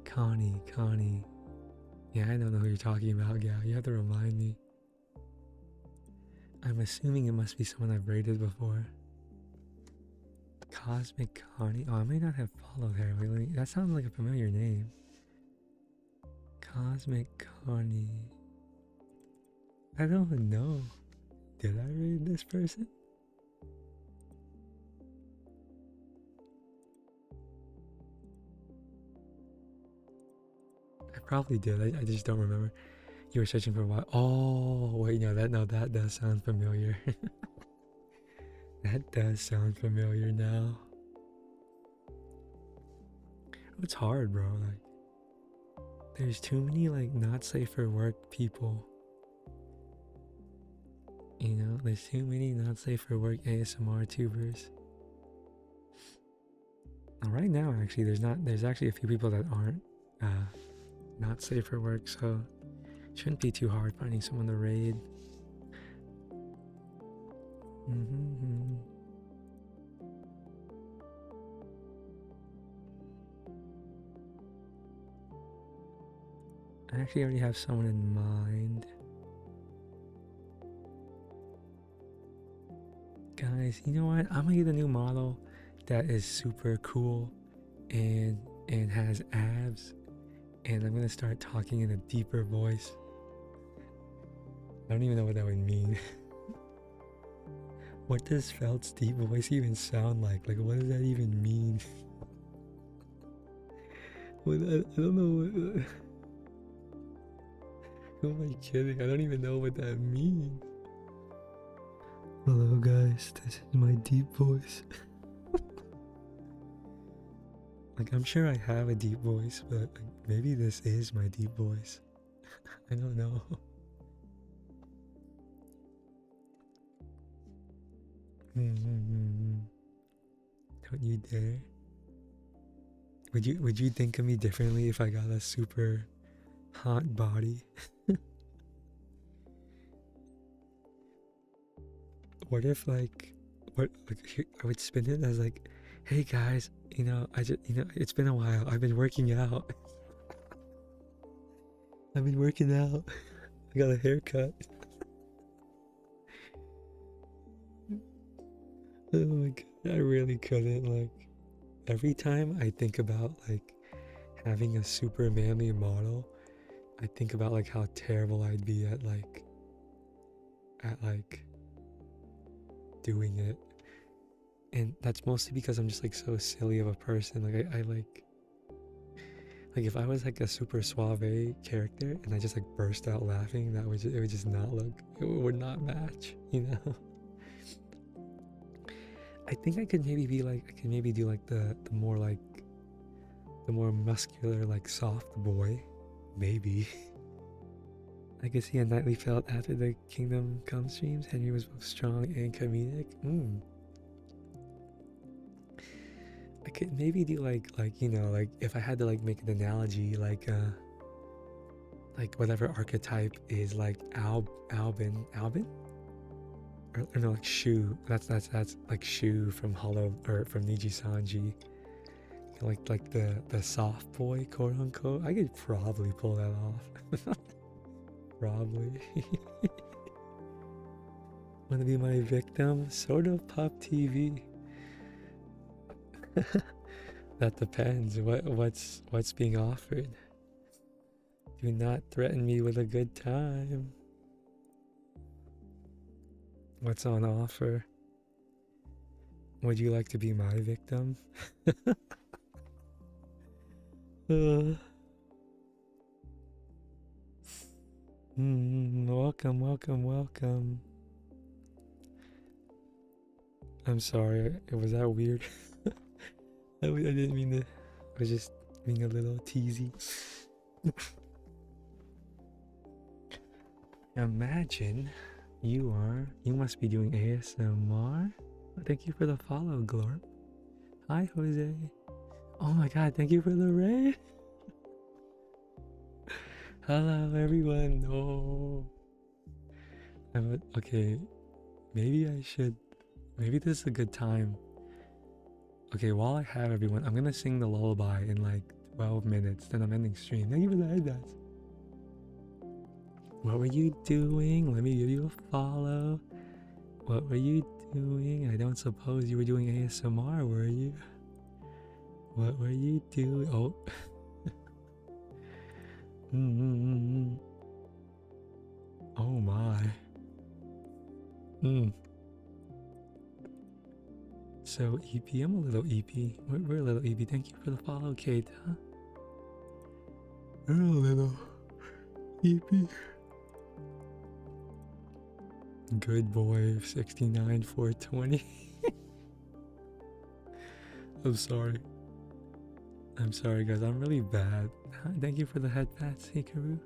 Connie. Yeah, I don't know who you're talking about, gal. You have to remind me. I'm assuming it must be someone I've rated before. Cosmic Connie. Oh, I may not have followed her. Wait, that sounds like a familiar name. Cosmic Connie. I don't know. Did I rate this person? I probably did. I just don't remember. You were searching for what? Oh, wait, no, that does sound familiar. That does sound familiar now. It's hard, bro. Like, there's too many like not safe for work people. You know, there's too many not safe for work ASMR tubers. Right now, actually, there's actually a few people that aren't not safe for work, so it shouldn't be too hard finding someone to raid. I actually already have someone in mind. Guys, you know what? I'm gonna get a new model that is super cool and has abs, and I'm gonna start talking in a deeper voice. I don't even know what that would mean. What does Felt's deep voice even sound like? Like, what does that even mean? I don't know. Who am I kidding? I don't even know what that means. Hello, guys. This is my deep voice. Like, I'm sure I have a deep voice, but like, maybe this is my deep voice. I don't know. Don't you dare. Would you think of me differently if I got a super hot body? What if like I would spin it as like, hey guys, it's been a while. I've been working out. I've been working out. I got a haircut. Oh my god, I really couldn't. Like, every time I think about like having a super manly model, I think about like how terrible I'd be at doing it. And that's mostly because I'm just like so silly of a person. Like I like if I was like a super suave character and I just like burst out laughing, it would just not look, it would not match, you know. I think I could maybe do like the more muscular, like soft boy, maybe. I could see a nightly felt after the Kingdom Come streams. Henry was both strong and comedic. I could maybe do like if I had to like make an analogy, like whatever archetype is like Albin, or no, like Shu. That's like Shu from Hollow, or from Niji Sanji. Like the soft boy, quote unquote. I could probably pull that off. Probably. Wanna be my victim? Sort of Pop TV. That depends. What's being offered? Do not threaten me with a good time. What's on offer? Would you like to be my victim? Welcome. I'm sorry. Was that weird? I didn't mean to. I was just being a little teasy. Imagine you must be doing ASMR. Thank you for the follow, Glorp. Hi, Jose. Oh my god, thank you for the raid. Hello, everyone. No. Okay, maybe this is a good time. Okay, while I have everyone, I'm gonna sing the lullaby in like 12 minutes, then I'm ending stream. Thank you for the headbats. What were you doing? Let me give you a follow. What were you doing? I don't suppose you were doing ASMR, were you? What were you doing? Oh. Oh my. So EP, I'm a little EP. We're a little EP. Thank you for the follow, Kate. Huh? We're a little EP. Good boy, 69 420. I'm sorry. I'm sorry, guys. I'm really bad. Thank you for the headbats, Hikaru.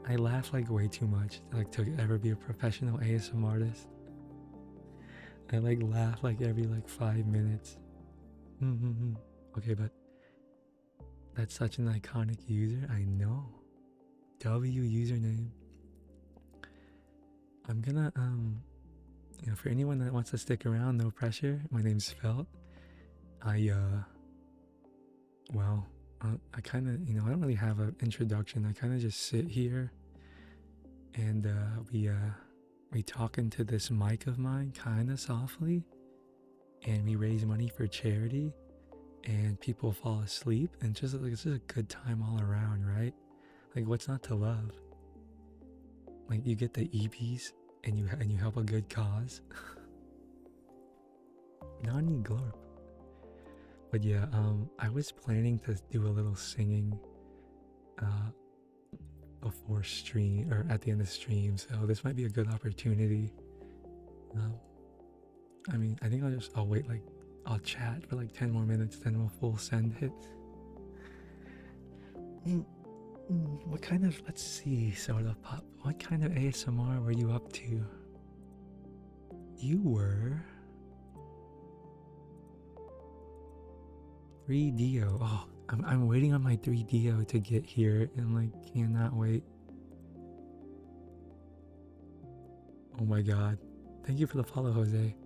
I laugh like way too much, like to ever be a professional ASMR artist. I like laugh like every 5 minutes. Okay, but that's such an iconic user. I know. W username. I'm gonna for anyone that wants to stick around, no pressure. My name's Felt. I kind of, I don't really have an introduction. I kind of just sit here and we talk into this mic of mine kind of softly, and we raise money for charity, and people fall asleep, and just like it's just a good time all around, right? Like, what's not to love? Like, you get the EPs, and you help a good cause. Nani glorp. But yeah, I was planning to do a little singing before stream or at the end of stream, so this might be a good opportunity. I mean, I think I'll wait, like I'll chat for like 10 more minutes, then we'll full send it. What kind of, let's see, Soda Pop, what kind of ASMR were you up to? You were 3DO. Oh, I'm waiting on my 3DO to get here and like cannot wait. Oh my god. Thank you for the follow, Jose.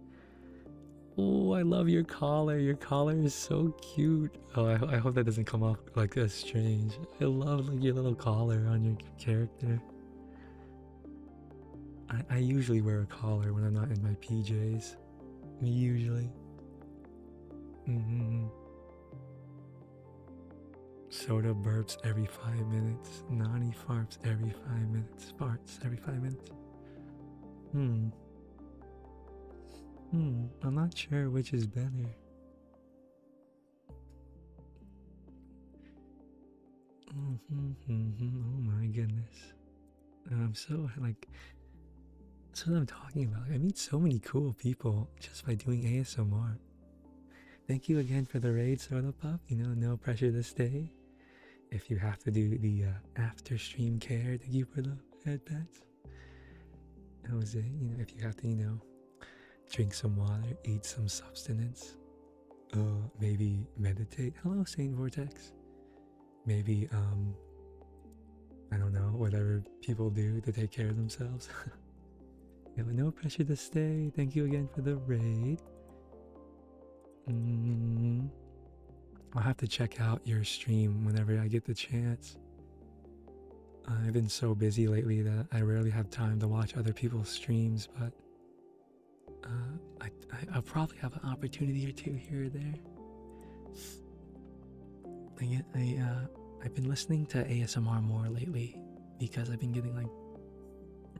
Oh, I love your collar. Your collar is so cute. Oh, I hope that doesn't come off like that's strange. I love like your little collar on your character. I usually wear a collar when I'm not in my PJs. Usually. Soda burps every 5 minutes. Nani farts every 5 minutes. Farts every 5 minutes. I'm not sure which is better. Oh my goodness. I'm so like, that's what I'm talking about. I meet so many cool people just by doing ASMR. Thank you again for the raid, Soda Pop. You know, no pressure to stay. If you have to do the after stream care, thank you for the headpats. Jose, you know, if you have to, drink some water, eat some substance, maybe meditate. Hello, Saint Vortex. Maybe, I don't know, whatever people do to take care of themselves. Yeah, no pressure to stay. Thank you again for the raid. I'll have to check out your stream whenever I get the chance. I've been so busy lately that I rarely have time to watch other people's streams, but I'll probably have an opportunity or two here or there. I've been listening to ASMR more lately because I've been getting like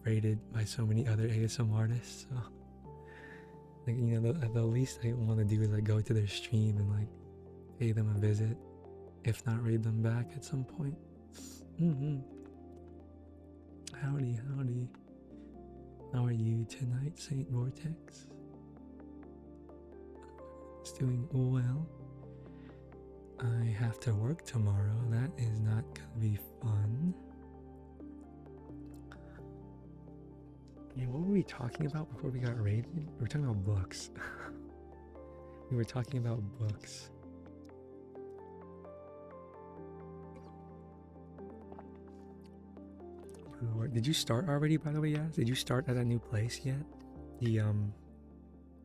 rated by so many other ASMR artists. So, like, the least I want to do is like go to their stream and like pay them a visit, if not raid them back at some point. Howdy. How are you tonight, Saint Vortex? It's doing well. I have to work tomorrow. That is not gonna be fun. Yeah, what were we talking about before we got raided? We were talking about books. We were talking about books. Did you start already, by the way, Yaz? Did you start at a new place yet?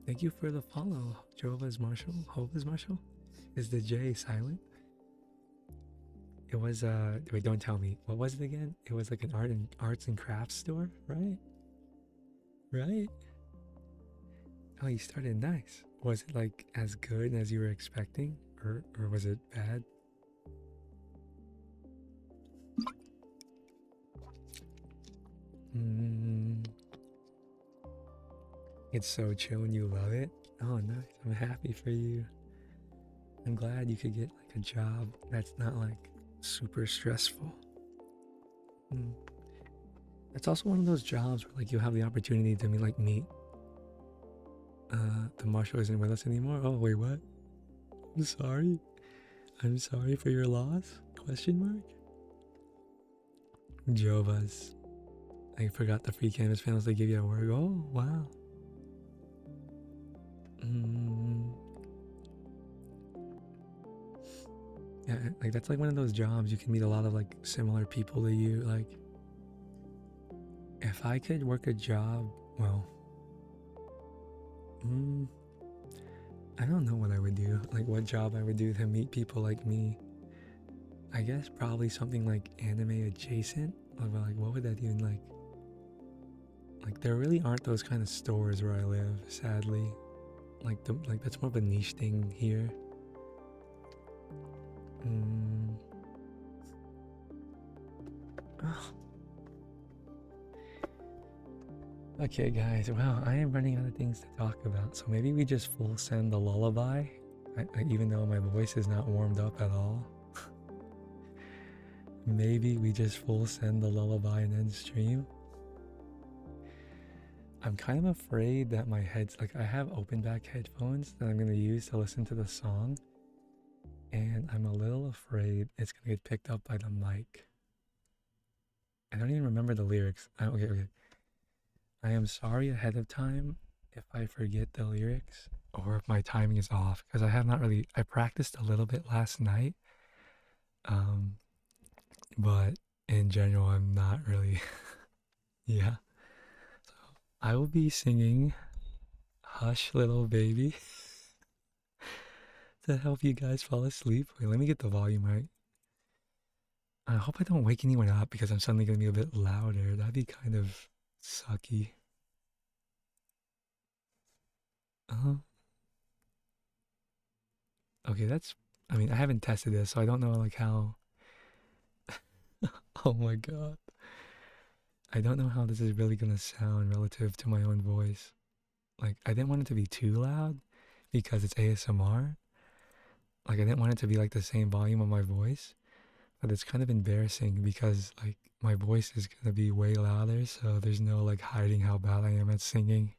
Thank you for the follow, Jehovah's Marshal. Jehovah's Marshal? Is the J silent? It was, wait, don't tell me. What was it again? It was like an arts and crafts store, right? Right? Oh, you started nice. Was it like as good as you were expecting? Or was it bad? It's so chill and you love it. Oh, nice. I'm happy for you. I'm glad you could get like a job that's not like super stressful. It's also one of those jobs where like you have the opportunity to meet. The marshal isn't with us anymore. Oh wait, what? I'm sorry. I'm sorry for your loss? Question mark? Jovas. I forgot the free canvas panels they give you at work. Oh wow. Yeah, like that's like one of those jobs you can meet a lot of like similar people to you. Like, if I could work a job, well, I don't know what I would do. Like, what job I would do to meet people like me. I guess probably something like anime adjacent. Or like, what would that even Like there really aren't those kind of stores where I live, sadly. Like that's more of a niche thing here. Mm. Okay, guys. Wow, I am running out of things to talk about. So maybe we just full send the lullaby, even though my voice is not warmed up at all. Maybe we just full send the lullaby and end stream. I'm kind of afraid that my heads, like I have open back headphones that I'm gonna use to listen to the song, and I'm a little afraid it's gonna get picked up by the mic. I don't even remember the lyrics. Okay. I am sorry ahead of time if I forget the lyrics or if my timing is off, because I have not really. I practiced a little bit last night, um, but in general, I'm not really. Yeah. So I will be singing "Hush, Little Baby" to help you guys fall asleep. Wait, let me get the volume right. I hope I don't wake anyone up because I'm suddenly gonna be a bit louder. That'd be kind of sucky. Uh-huh. Okay, that's. I mean, I haven't tested this, so I don't know like how. Oh my god. I don't know how this is really gonna sound relative to my own voice. Like, I didn't want it to be too loud because it's ASMR. Like, I didn't want it to be like the same volume of my voice, but it's kind of embarrassing because like my voice is gonna be way louder, so there's no like hiding how bad I am at singing.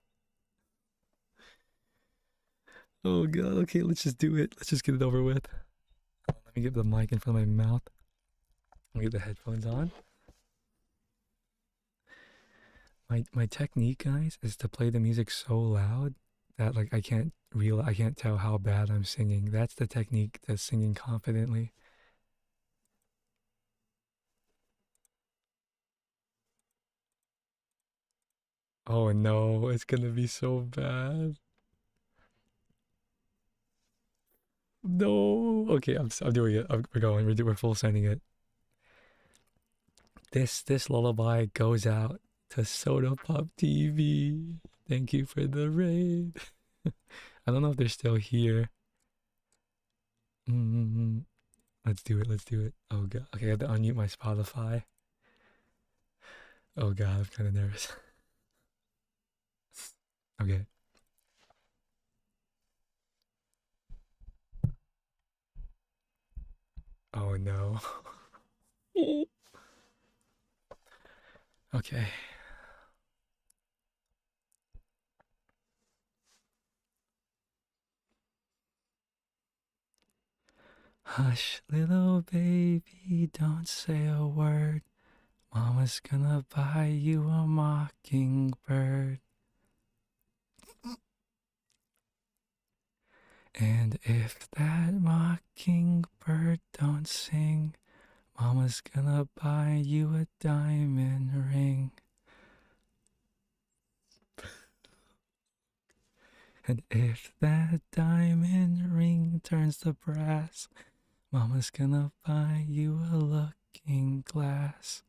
Oh god, okay, let's just do it. Let's just get it over with. Let me get the mic in front of my mouth. Let me get the headphones on. My technique, guys, is to play the music so loud that like I can't tell how bad I'm singing. That's the technique to singing confidently. Oh no, it's gonna be so bad. No. Okay, I'm doing it. We're going. We're full sending it. This lullaby goes out to Soda Pop TV. Thank you for the raid. I don't know if they're still here. Mm, let's do it. Let's do it. Oh god. Okay, I have to unmute my Spotify. Oh god, I'm kind of nervous. Okay. Oh no. Okay. Hush, little baby, don't say a word. Mama's gonna buy you a mockingbird. And if that mockingbird don't sing, Mama's gonna buy you a diamond ring. And if that diamond ring turns to brass, Mama's gonna buy you a looking glass.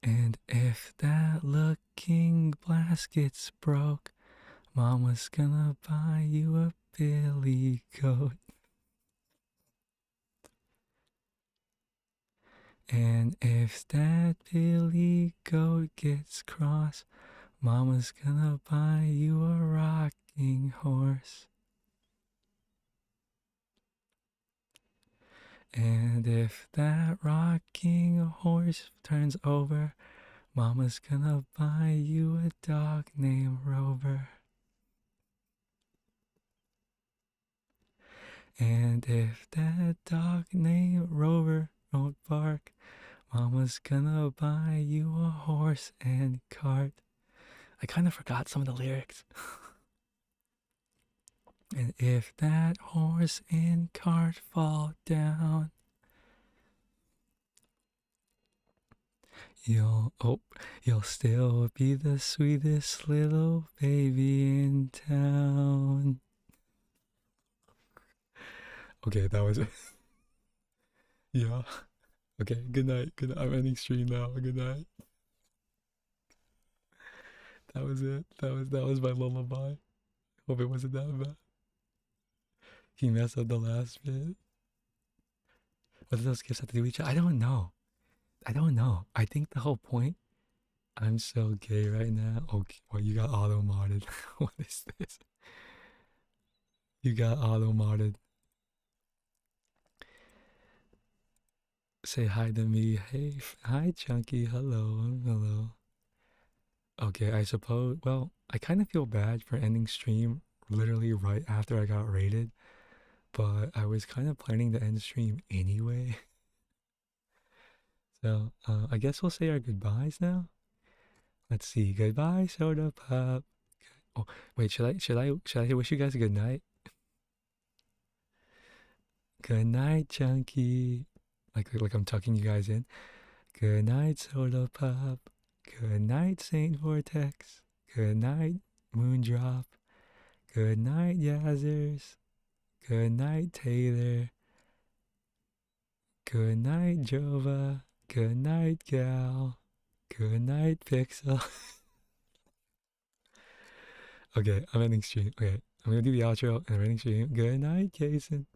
And if that looking glass gets broke, Mama's gonna buy you a billy goat. And if that billy goat gets cross, Mama's gonna buy you a rocking horse. And if that rocking horse turns over, Mama's gonna buy you a dog named Rover. And if that dog named Rover won't bark, Mama's gonna buy you a horse and cart. I kind of forgot some of the lyrics. And if that horse and cart fall down, you'll still be the sweetest little baby in town. Okay, that was it. Yeah. Okay, good night. Good night. I'm ending stream now. Good night. That was it. That was my lullaby. Hope it wasn't that bad. He messed up the last bit. What did those gifts have to do with each other? I don't know. I don't know. I think the whole point. I'm so gay right now. Okay, well, you got auto modded. What is this? You got auto modded. Say hi to me. Hey, hi, Chunky. Hello, hello. Okay, I suppose. Well, I kind of feel bad for ending stream literally right after I got raided, but I was kind of planning to end stream anyway. So I guess we'll say our goodbyes now. Let's see. Goodbye, soda pop. Oh, wait. Should I wish you guys a good night? Good night, Chunky. Like I'm tucking you guys in. Good night, soda pop. Good night, Saint Vortex. Good night, Moondrop. Good night, Yazzers. Good night, Taylor. Good night, Jova. Good night, Gal. Good night, Pixel. Okay, I'm ending stream. Okay, I'm gonna do the outro and I'm ending stream. Good night, Jason.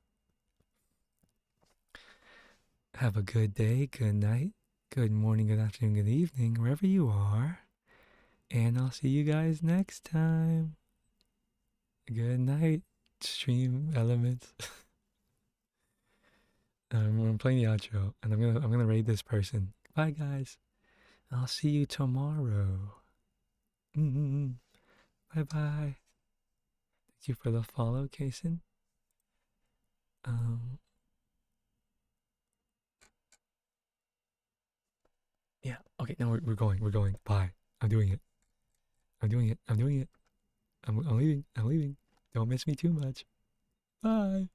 Have a good day, good night, good morning, good afternoon, good evening, wherever you are. And I'll see you guys next time. Good night, stream elements. I'm playing the outro, and I'm gonna raid this person. Bye, guys. I'll see you tomorrow. Bye bye. Thank you for the follow, Kason. Yeah. Okay. No, we're going. We're going. Bye. I'm doing it. I'm doing it. I'm doing it. I'm leaving. I'm leaving. Don't miss me too much. Bye.